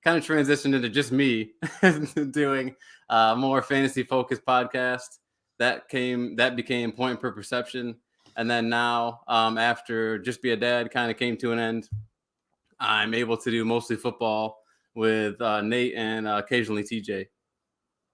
kind of transitioned into just me doing more fantasy focused podcast. That became Point Per Perception, and then now after Just Be a Dad kind of came to an end, I'm able to do mostly football with Nate and occasionally TJ.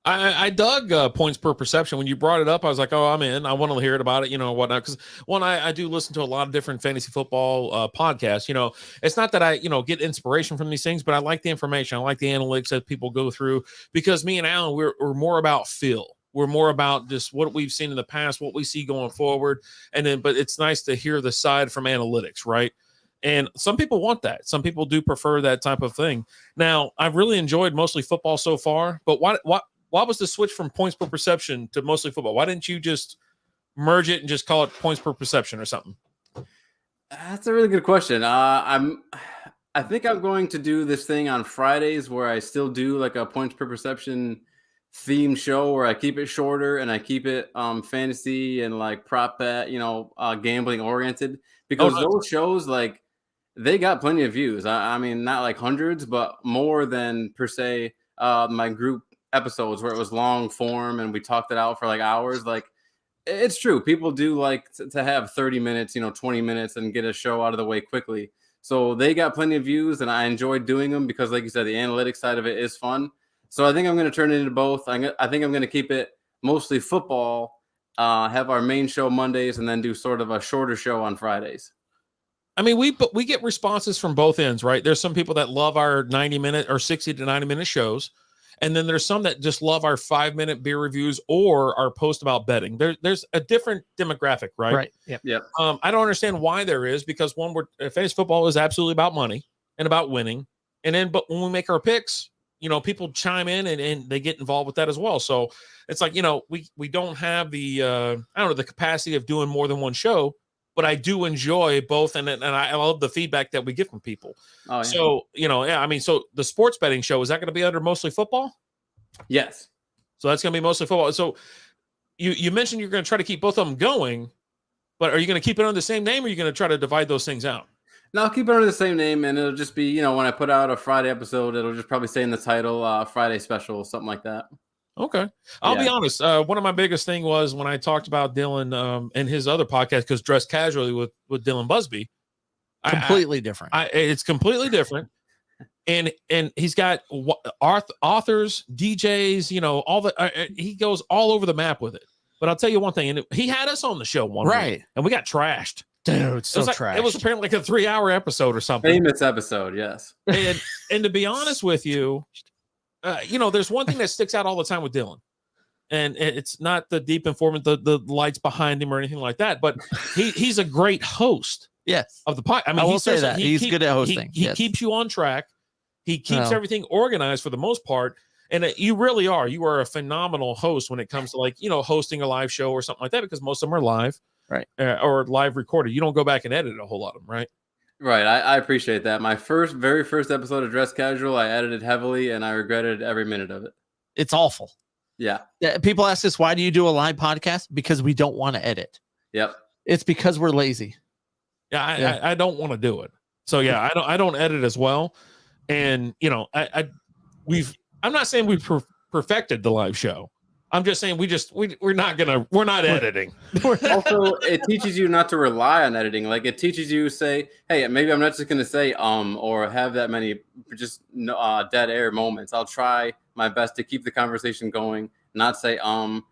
I dug Points Per Perception. When you brought it up, I was like, oh, I'm in. I want to hear about it, whatnot. Because I do listen to a lot of different fantasy football podcasts. It's not that I, get inspiration from these things, but I like the information. I like the analytics that people go through, because me and Alan, we're more about feel. We're more about just what we've seen in the past, what we see going forward. But it's nice to hear the side from analytics, right? And some people want that. Some people do prefer that type of thing. Now, I've really enjoyed mostly football so far, but why was the switch from Points Per Perception to mostly football? Why didn't you just merge it and just call it Points Per Perception or something? That's a really good question. I think I'm going to do this thing on Fridays where I still do like a Points Per Perception theme show where I keep it shorter and I keep it fantasy and like prop bet, gambling oriented, because those shows, like, they got plenty of views. I mean, not like hundreds, but more than per se my group episodes where it was long form and we talked it out for like hours. Like, it's true. People do like to have 30 minutes, 20 minutes and get a show out of the way quickly. So they got plenty of views and I enjoyed doing them because, like you said, the analytics side of it is fun. So I think I'm going to turn it into both. I think I'm going to keep it mostly football, have our main show Mondays, and then do sort of a shorter show on Fridays. I mean, we get responses from both ends, right? There's some people that love our 90-minute or 60 to 90-minute shows. And then there's some that just love our 5-minute beer reviews or our post about betting. There's a different demographic, right? Right. Yep. I don't understand why there is, because fantasy football is absolutely about money and about winning. But when we make our picks, people chime in and they get involved with that as well. So it's like, we don't have the capacity of doing more than one show, but I do enjoy both. And I love the feedback that we get from people. Oh, yeah. So, so the sports betting show, is that going to be under mostly football? Yes. So that's going to be mostly football. So you mentioned you're going to try to keep both of them going, but are you going to keep it under the same name, or are you going to try to divide those things out? No, I'll keep it under the same name, and it'll just be, when I put out a Friday episode, it'll just probably say in the title, Friday special, something like that. Okay. I'll be honest. One of my biggest thing was when I talked about Dylan and his other podcast, because Dress Casually with Dylan Busby. Completely different. It's completely different. And he's got authors, DJs, all the, he goes all over the map with it. But I'll tell you one thing, and he had us on the show one week, and we got trashed. Dude, trash. It was apparently like a 3-hour episode or something. Famous episode, yes. And to be honest with you, there's one thing that sticks out all the time with Dylan, and it's not the deep informant, the lights behind him or anything like that, but he's a great host. Yes. Of the podcast. I mean, I will say that he's good at hosting. He keeps you on track. He keeps everything organized for the most part. And you really are. You are a phenomenal host when it comes to hosting a live show or something like that, because most of them are live. Right. Or live recorded. You don't go back and edit a whole lot of them, right? Right. I appreciate that. My very first episode of Dress Casual, I edited heavily and I regretted every minute of it. It's awful. Yeah. People ask us, why do you do a live podcast? Because we don't want to edit. Yep. It's because we're lazy. Yeah. I don't want to do it. So yeah, I don't edit as well. And I'm not saying we've perfected the live show. I'm just saying we're not editing. Also, it teaches you not to rely on editing. Like, it teaches you, say, hey, maybe I'm not just going to say or have that many just dead air moments. I'll try my best to keep the conversation going, not say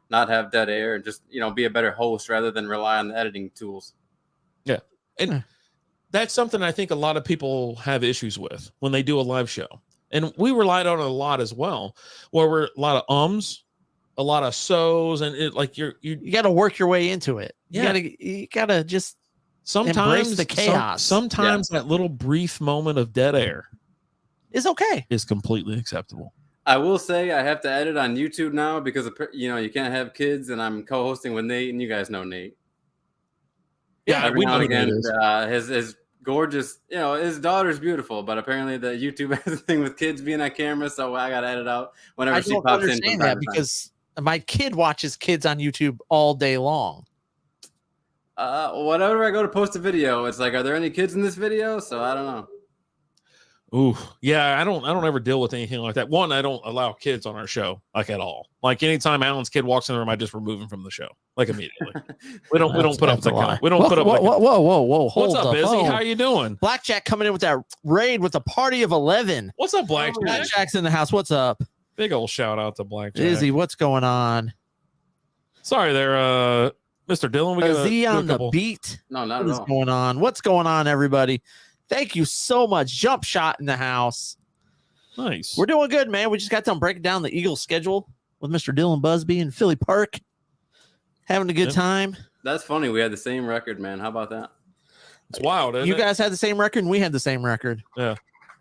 not have dead air, and just be a better host rather than rely on the editing tools. Yeah, and that's something I think a lot of people have issues with when they do a live show, and we relied on it a lot as well, where we're a lot of a lot of so's, and it like you got to work your way into it. Yeah. You gotta just sometimes embrace the chaos. Sometimes that little brief moment of dead air is okay. Is completely acceptable. I will say I have to edit on YouTube now because you can't have kids, and I'm co-hosting with Nate, and you guys know Nate. Yeah, every now and again, his gorgeous, his daughter's beautiful, but apparently the YouTube has a thing with kids being on camera, so I got to edit out whenever she pops in. I understand that because my kid watches kids on YouTube all day long. Whenever I go to post a video, it's like, are there any kids in this video? So I don't know. Ooh, yeah, I don't ever deal with anything like that. One, I don't allow kids on our show, like, at all. Like, anytime Alan's kid walks in the room, I just remove him from the show, like, immediately. We don't put up the lie. we don't put up. Whoa! Hold What's up, the Busy? phone. How you doing? Blackjack coming in with that raid with a party of 11. What's up, Blackjack? Blackjack's in the house. What's up? Big old shout out to Blackjack. Izzy, what's going on? Sorry there, Mr. Dillon. We got Is he on the beat? No, not What at is all. going on? What's going on, everybody? Thank you so much. Jump shot in the house. Nice. We're doing good, man. We just got done breaking down the Eagles schedule with Mr. Dylan Busby and PhillyPerk. Having a good time. That's funny. We had the same record, man. How about that? It's wild, isn't You it? guys had the same record, and we had the same record. Yeah.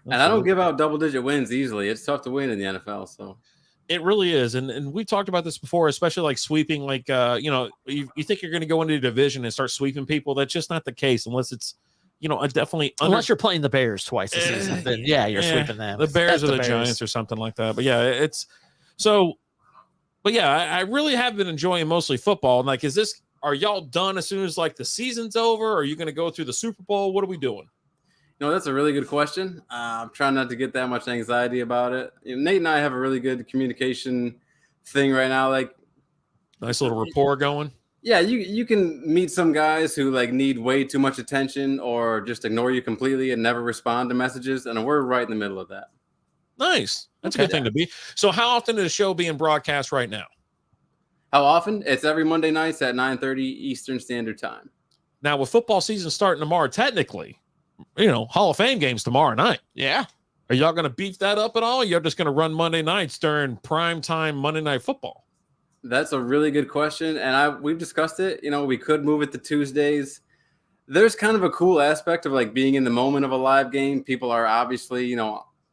And I don't give out double-digit wins easily. It's tough to win in the NFL. So It really is. And we talked about this before, especially like sweeping, like, you think you're going to go into a division and start sweeping people. That's just not the case unless it's, definitely. Unless you're playing the Bears twice a season, then you're sweeping them. The Bears That's or the Giants or something like that. But yeah, it's so. But yeah, I really have been enjoying mostly football. And like, are y'all done as soon as like the season's over? Or are you going to go through the Super Bowl? What are we doing? that's a really good question. I'm trying not to get that much anxiety about it. Nate and I have a really good communication thing right now. Like, Nice little rapport going. yeah, you can meet some guys who like need way too much attention or just ignore you completely and never respond to messages, and we're right in the middle of that. Nice. That's a good thing to be. So how often is the show being broadcast right now? How often? It's every Monday nights at 9:30 Eastern Standard Time. Now, with football season starting tomorrow, technically, Hall of Fame games tomorrow night. Yeah. Are y'all going to beef that up at all? Or you're just going to run Monday nights during prime time Monday Night Football? That's a really good question, and we've discussed it. We could move it to Tuesdays. There's kind of a cool aspect of like being in the moment of a live game. People are obviously,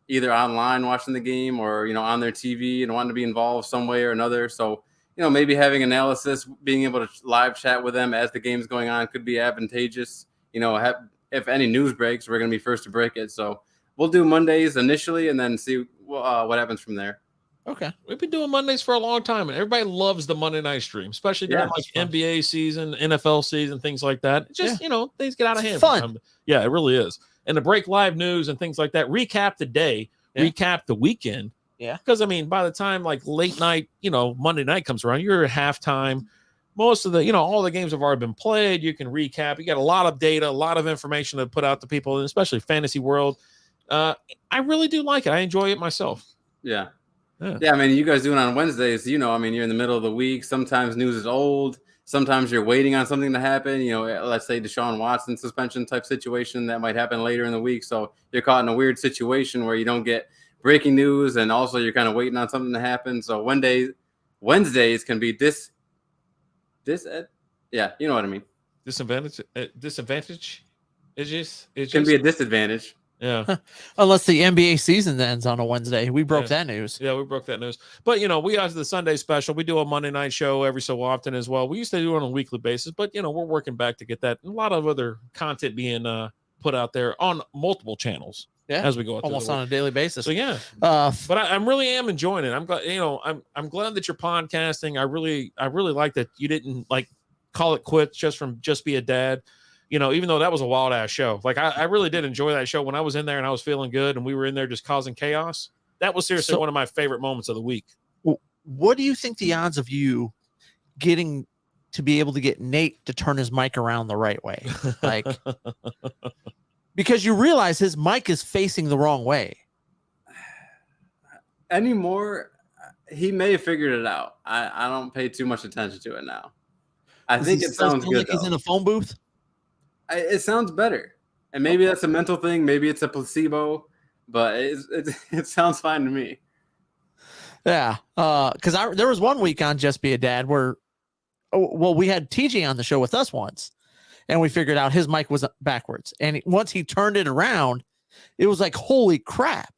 either online watching the game or, on their TV and wanting to be involved some way or another. So, maybe having analysis, being able to live chat with them as the game's going on could be advantageous. If any news breaks, we're going to be first to break it. So we'll do Mondays initially and then see what happens from there. Okay. We've been doing Mondays for a long time, and everybody loves the Monday night stream, especially during like NBA season, NFL season, things like that. It's just, things get out of hand. Fun. Yeah, it really is. And to break live news and things like that, recap the day, recap the weekend. Yeah. Because, by the time like late night, Monday night comes around, you're at halftime. Most of the, all the games have already been played. You can recap. You got a lot of data, a lot of information to put out to people, and especially fantasy world. I really do like it. I enjoy it myself. Yeah. Yeah, you guys do it on Wednesdays, you're in the middle of the week. Sometimes news is old. Sometimes you're waiting on something to happen. Let's say Deshaun Watson suspension type situation that might happen later in the week. So you're caught in a weird situation where you don't get breaking news, and also you're kind of waiting on something to happen. So Wednesdays can be yeah, you know what I mean. Disadvantage. It can be a disadvantage. Yeah. Unless the NBA season ends on a Wednesday. We broke that news. Yeah, we broke that news. But, we have the Sunday special. We do a Monday night show every so often as well. We used to do it on a weekly basis, but, we're working back to get that. And a lot of other content being put out there on multiple channels as we go. Almost on a daily basis. So, yeah. But I really am enjoying it. I'm glad, I'm glad that you're podcasting. I really like that you didn't like call it quits just be a dad. Even though that was a wild ass show, like I really did enjoy that show when I was in there and I was feeling good and we were in there just causing chaos. That was seriously one of my favorite moments of the week. What do you think the odds of you getting to be able to get Nate to turn his mic around the right way? Like, because you realize his mic is facing the wrong way. Anymore, he may have figured it out. I don't pay too much attention to it now. I think it sounds good. Like he's in a phone booth. It sounds better, and maybe that's a mental thing. Maybe it's a placebo, but it sounds fine to me. Yeah, because there was one week on Just Be a Dad where, we had TJ on the show with us once, and we figured out his mic was backwards, and once he turned it around, it was like holy crap!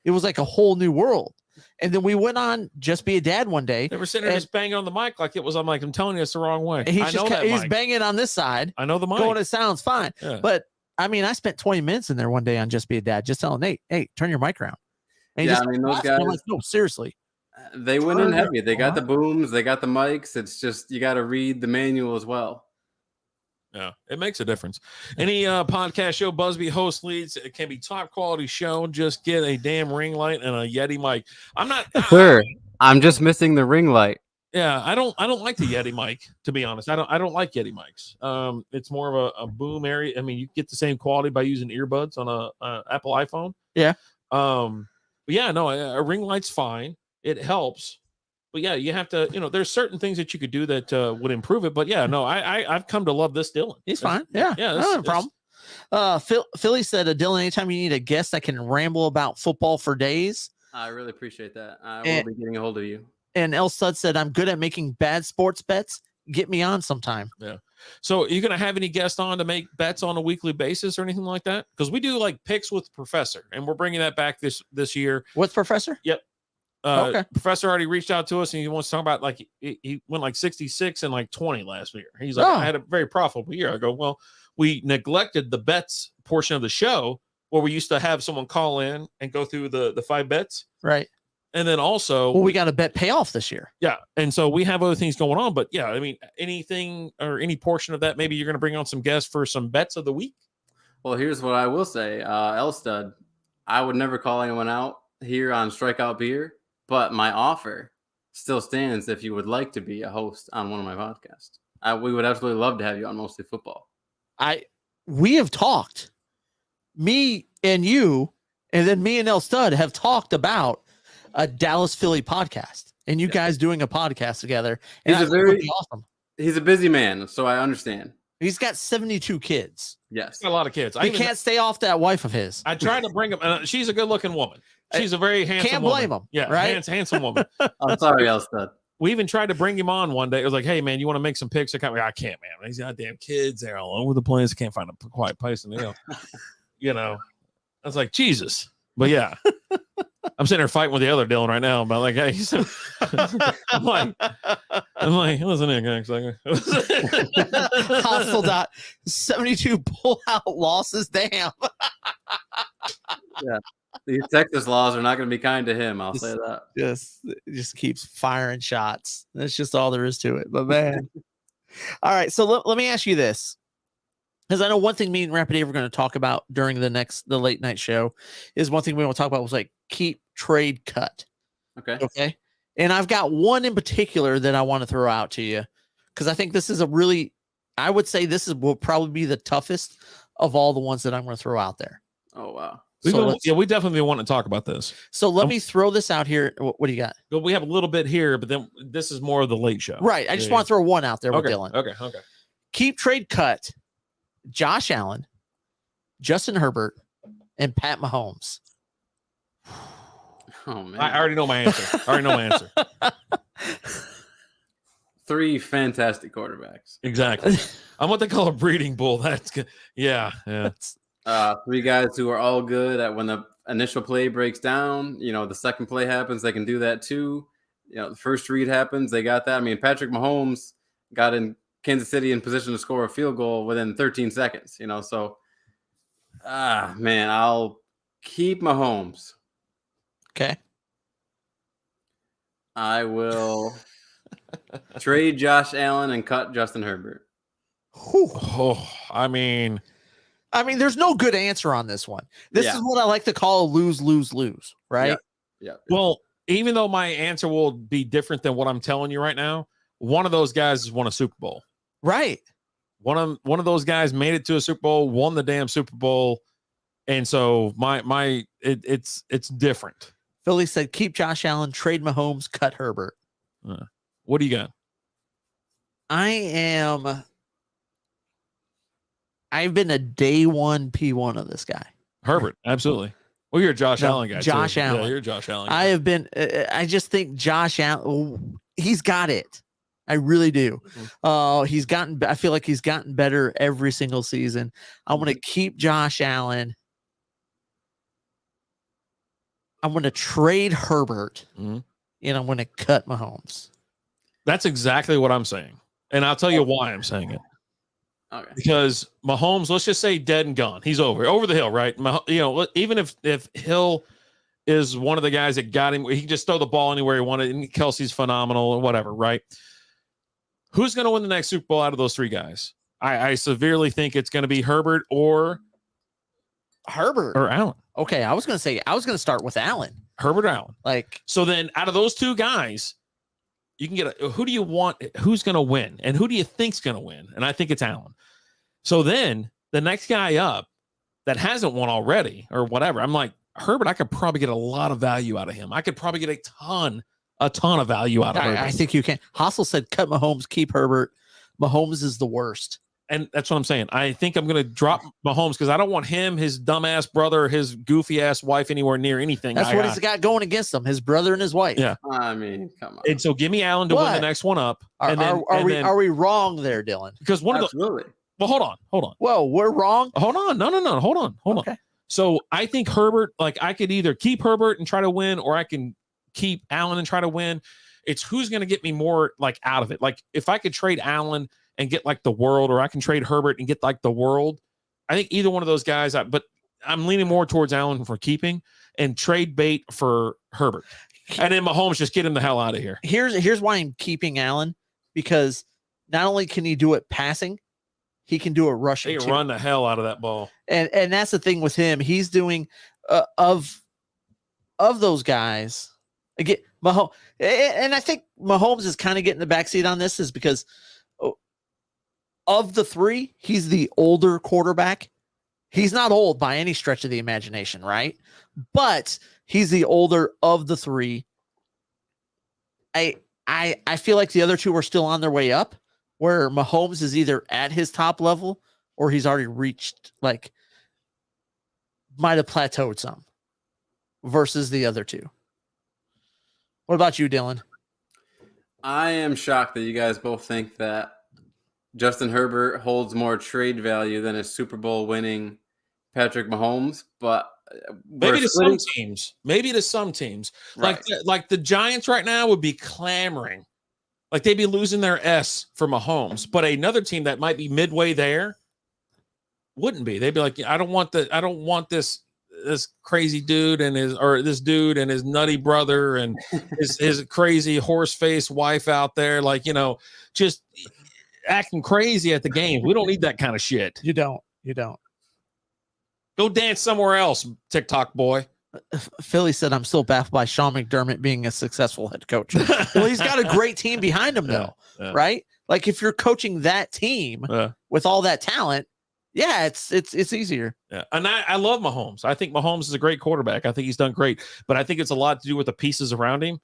It was like a whole new world. And then we went on Just Be a Dad one day. They were sitting there just banging on the mic like it was. I'm like, I'm telling you, it's the wrong way. He's banging on this side. I know the mic. Going, it sounds fine. Yeah. But I spent 20 minutes in there one day on Just Be a Dad, just telling Nate, hey, turn your mic around. And those guys. I'm like, no, seriously. They went in heavy. They got the booms. They got the mics. It's just you got to read the manual as well. Yeah, it makes a difference. Any podcast show Busby host leads, it can be top quality show. Just get a damn ring light and a Yeti mic. I'm not Sir, I'm just missing the ring light. Yeah, I don't like the Yeti mic, to be honest. I don't like Yeti mics. It's more of a boom area. I mean, you get the same quality by using earbuds on a Apple iPhone. Yeah. But yeah, no, a ring light's fine. It helps. But yeah, you have to, there's certain things that you could do that would improve it. But yeah, no, I've come to love this Dylan. He's fine. Yeah. Yeah. No problem. Philly said, Dylan, anytime you need a guest that can ramble about football for days. I really appreciate that. I will be getting a hold of you. And El Stud said, I'm good at making bad sports bets. Get me on sometime. Yeah. So are you going to have any guests on to make bets on a weekly basis or anything like that? Because we do like picks with Professor, and we're bringing that back this year. What's Professor? Yep. Okay. Professor already reached out to us, and he wants to talk about like he went like 66 and like 20 last year. He's like, I had a very profitable year. I go, well, we neglected the bets portion of the show where we used to have someone call in and go through the 5 bets. Right. And then also, we got a bet payoff this year. Yeah. And so we have other things going on. But yeah, I mean, anything or any portion of that, maybe you're going to bring on some guests for some bets of the week. Well, here's what I will say. Elstud, I would never call anyone out here on Strikeout Beer, but my offer still stands if you would like to be a host on one of my podcasts. We would absolutely love to have you on Mostly Football. We have talked. Me and you, and then me and El Stud have talked about a Dallas Philly podcast, and you guys doing a podcast together. And He's awesome. He's a busy man, so I understand. He's got 72 kids. Yes, a lot of kids. He can't stay off that wife of his. I tried to bring him. She's a good-looking woman. She's a very handsome. Can't woman. blame him. Yeah, right? handsome woman. I'm sorry, Elstud. We even tried to bring him on one day. It was like, hey, man, you want to make some picks? I can't, man. These goddamn kids, they're all over the place. I can't find a quiet place in the I was like, Jesus. But yeah, I'm sitting there fighting with the other Dylan right now. But like, hey, I'm like, listen here, guys. Hostile dot 72 pull-out losses. Damn. Yeah. These Texas laws are not going to be kind to him. I'll say that. Just keeps firing shots. That's just all there is to it. But man. All right. So let me ask you this. Because I know one thing me and Rapid Dave are going to talk about during the late night show is one thing we want to talk about was like keep, trade, cut. Okay. And I've got one in particular that I want to throw out to you because I think this is I would say will probably be the toughest of all the ones that I'm going to throw out there. Oh, wow. We definitely want to talk about this. So let me throw this out here. What do you got? Well, we have a little bit here, but then this is more of the late show. Right. I just want to throw one out there with Dylan. Okay. Keep, trade, cut. Josh Allen, Justin Herbert, and Pat Mahomes. Oh, man. I already know my answer. 3 fantastic quarterbacks. Exactly. I'm what they call a breeding bull. That's good. Yeah. 3 guys who are all good at when the initial play breaks down. The second play happens, they can do that too. The first read happens, they got that. I mean, Patrick Mahomes got in Kansas City in position to score a field goal within 13 seconds. So, man, I'll keep Mahomes. Okay. I will trade Josh Allen and cut Justin Herbert. I mean, there's no good answer on this one. This is what I like to call a lose, lose, lose, right? Yeah. Well, even though my answer will be different than what I'm telling you right now, one of those guys has won a Super Bowl. Right. One of those guys made it to a Super Bowl, won the damn Super Bowl, and so it's different. Philly said keep Josh Allen, trade Mahomes, cut Herbert. What do you got? I've been a day one P1 of this guy. Herbert, absolutely. Well, you're a Josh Allen guy. Josh too. Allen. Yeah, you're a Josh Allen guy. I have been. I just think Josh Allen. He's got it. I really do. I feel like he's gotten better every single season. I want to keep Josh Allen. I'm going to trade Herbert, and I'm going to cut Mahomes. That's exactly what I'm saying, and I'll tell you why I'm saying it. Okay. Because Mahomes, let's just say dead and gone. He's over the hill, right? Even if Hill is one of the guys that got him, he can just throw the ball anywhere he wanted, and Kelsey's phenomenal or whatever, right? Who's going to win the next Super Bowl out of those 3 guys? I severely think it's going to be Herbert or Allen. Okay, I was going to start with Allen. Herbert or Allen. Like, so then out of those two guys, you can get who do you want? Who's going to win? And who do you think's going to win? And I think it's Allen. So then the next guy up that hasn't won already or whatever, I'm like, Herbert, I could probably get a lot of value out of him. I could probably get a ton of value out of Herbert. I think you can. Hossel said, cut Mahomes, keep Herbert. Mahomes is the worst. And that's what I'm saying. I think I'm going to drop Mahomes because I don't want him, his dumbass brother, his goofy ass wife anywhere near anything. That's what he's got going against him, his brother and his wife. Yeah. I mean, come on. And so give me Allen to win the next one up. Are we wrong there, Dylan? Because Absolutely. Well, hold on. Whoa, we're wrong. Hold on. No. Hold on. So I think Herbert, like I could either keep Herbert and try to win, or I can keep Allen and try to win. It's who's going to get me more like out of it. Like if I could trade Allen and get like the world, or I can trade Herbert and get like the world. I think either one of those guys, but I'm leaning more towards Allen for keeping and trade bait for Herbert. And then Mahomes, just get him the hell out of here. Here's why I'm keeping Allen, because not only can he do it passing, he can do it rushing. He can run the hell out of that ball. And that's the thing with him. He's doing of those guys again. Mahomes, and I think Mahomes is kind of getting the backseat on this, is because of the three, he's the older quarterback. He's not old by any stretch of the imagination, right? But he's the older of the three. I feel like the other two are still on their way up, where Mahomes is either at his top level or he's already reached, like, might have plateaued some versus the other two. What about you, Dylan? I am shocked that you guys both think that Justin Herbert holds more trade value than a Super Bowl winning Patrick Mahomes, but maybe to some teams. Right. Like the Giants right now would be clamoring. Like they'd be losing their S for Mahomes, but another team that might be midway there wouldn't be. They'd be like, I don't want this crazy dude and this dude and his nutty brother and his crazy horse face wife out there, like, just acting crazy at the game. We don't need that kind of shit. You don't. Go dance somewhere else, TikTok boy. Philly said, I'm still baffled by Sean McDermott being a successful head coach. Well, he's got a great team behind him, though, right? Like if you're coaching that team with all that talent, it's easier. Yeah, and I love Mahomes. I think Mahomes is a great quarterback. I think he's done great, but I think it's a lot to do with the pieces around him.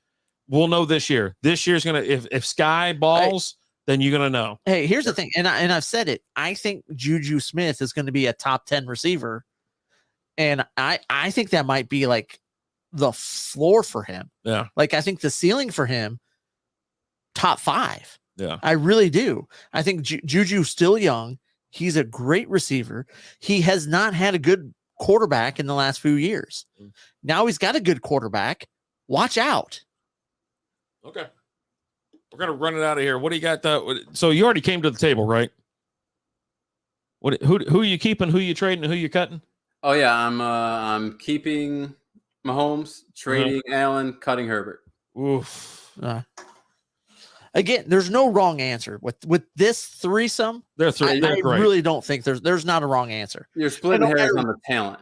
We'll know this year. This year's gonna if Sky balls. Then you're going to know. Hey, here's the thing. And I've said it. I think Juju Smith is going to be a top 10 receiver. And I think that might be like the floor for him. Yeah. Like I think the ceiling for him, top 5. Yeah. I really do. I think Juju's still young. He's a great receiver. He has not had a good quarterback in the last few years. Now he's got a good quarterback. Watch out. Okay. We're going to run it out of here. What do you got? So you already came to the table, right? Who are you keeping? Who you trading? Who you cutting? Oh yeah, I'm keeping Mahomes, trading Allen, cutting Herbert. Oof. Again, there's no wrong answer with this threesome. I really don't think there's not a wrong answer. You're splitting hairs on the talent.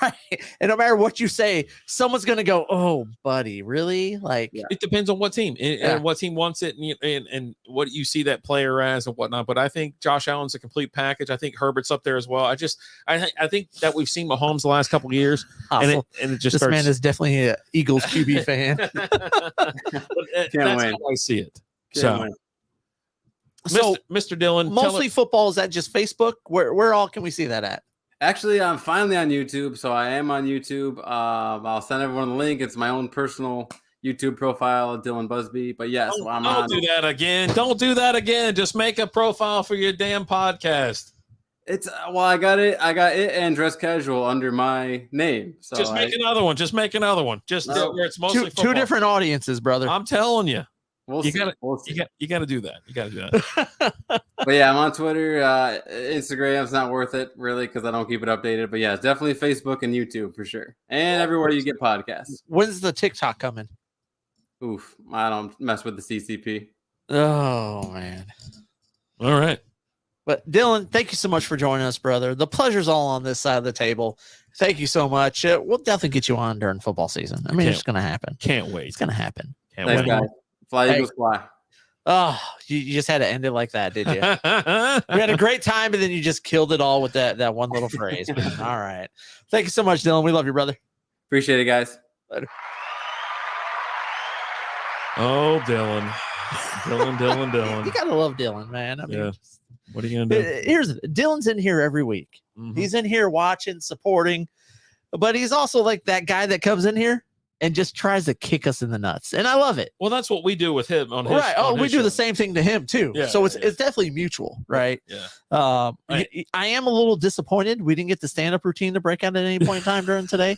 Right. And no matter what you say, someone's going to go, oh, buddy, really? Like, it depends on what team and what team wants it and what you see that player as and whatnot. But I think Josh Allen's a complete package. I think Herbert's up there as well. I think that we've seen Mahomes the last couple of years. And it just this man is definitely an Eagles QB fan. That's how I see it. So, Mr. Dillion, mostly football. Is that just Facebook? Where all can we see that at? Actually, I'm finally on YouTube, so I am on YouTube. I'll send everyone the link. It's my own personal YouTube profile, Dylan Busby. But yes, I'm on. Don't do that again. Don't do that again. Just make a profile for your damn podcast. It's I got it and Dress Casual under my name. So just make another one. Just make another one. Just where it's mostly two different audiences, brother. I'm telling you. You got to do that. You got to do that. But yeah, I'm on Twitter. Instagram's not worth it really because I don't keep it updated. But yeah, it's definitely Facebook and YouTube for sure, and everywhere you get podcasts. When's the TikTok coming? Oof, I don't mess with the CCP. Oh man. All right. But Dylan, thank you so much for joining us, brother. The pleasure's all on this side of the table. Thank you so much. We'll definitely get you on during football season. I mean, it's going to happen. Can't wait. It's going to happen. Can't Thanks, wait. guys. Fly Eagles fly. Oh, you just had to end it like that, did you? We had a great time, and then you just killed it all with that one little phrase. All right. Thank you so much, Dylan. We love you, brother. Appreciate it, guys. Later. Oh, Dylan. You gotta love Dylan, man. I mean, Yeah. What are you gonna do? Dylan's in here every week. Mhm. He's in here watching, supporting, but he's also like that guy that comes in here and just tries to kick us in the nuts, and I love it. Well, that's what we do with him on his. Right. Oh, on we his do show. the same thing to him too. Yeah, So yeah. it's definitely mutual, right? Yeah. Right. I am a little disappointed we didn't get the stand-up routine to break out at any point in time during today.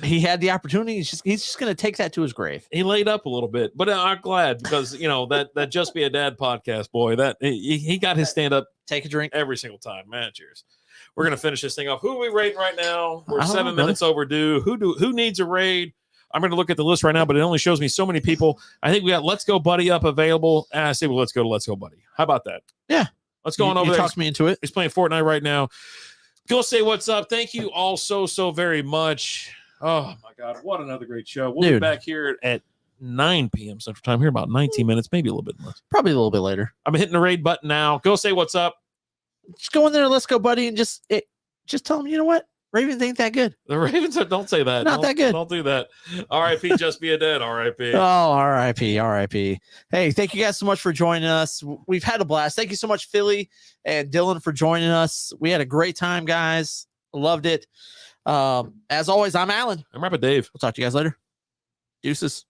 He had the opportunity. He's just going to take that to his grave. He laid up a little bit, but I'm glad because that Just Be a Dad podcast, boy, that he got his stand up. Take a drink every single time, man. Cheers. We're gonna finish this thing off. Who are we rating right now? We're I don't 7 know, minutes overdue. Who needs a raid? I'm gonna look at the list right now, but it only shows me so many people. I think we got Let's Go Buddy up available. I say, well, let's go to Let's Go Buddy. How about that? Yeah, let's go on over you there. Talk me into it. He's playing Fortnite right now. Go say what's up. Thank you all so very much. Oh my God, what another great show. We'll be back here at 9 p.m. Central Time. Here about 19 minutes, maybe a little bit less. Probably a little bit later. I'm hitting the raid button now. Go say what's up. Just go in there, Let's Go Buddy, and just tell them, you know what? Ravens ain't that good. The Ravens don't say that. Not that good. Don't do that. R.I.P. Just Be a Dead. R.I.P. Oh, R.I.P. Hey, thank you guys so much for joining us. We've had a blast. Thank you so much, Philly and Dylan, for joining us. We had a great time, guys. Loved it. As always, I'm Alan. I'm Rapid Dave. We'll talk to you guys later. Deuces.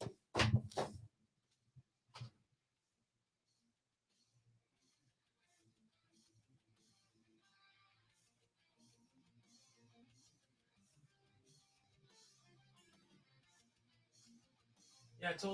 Yeah, I told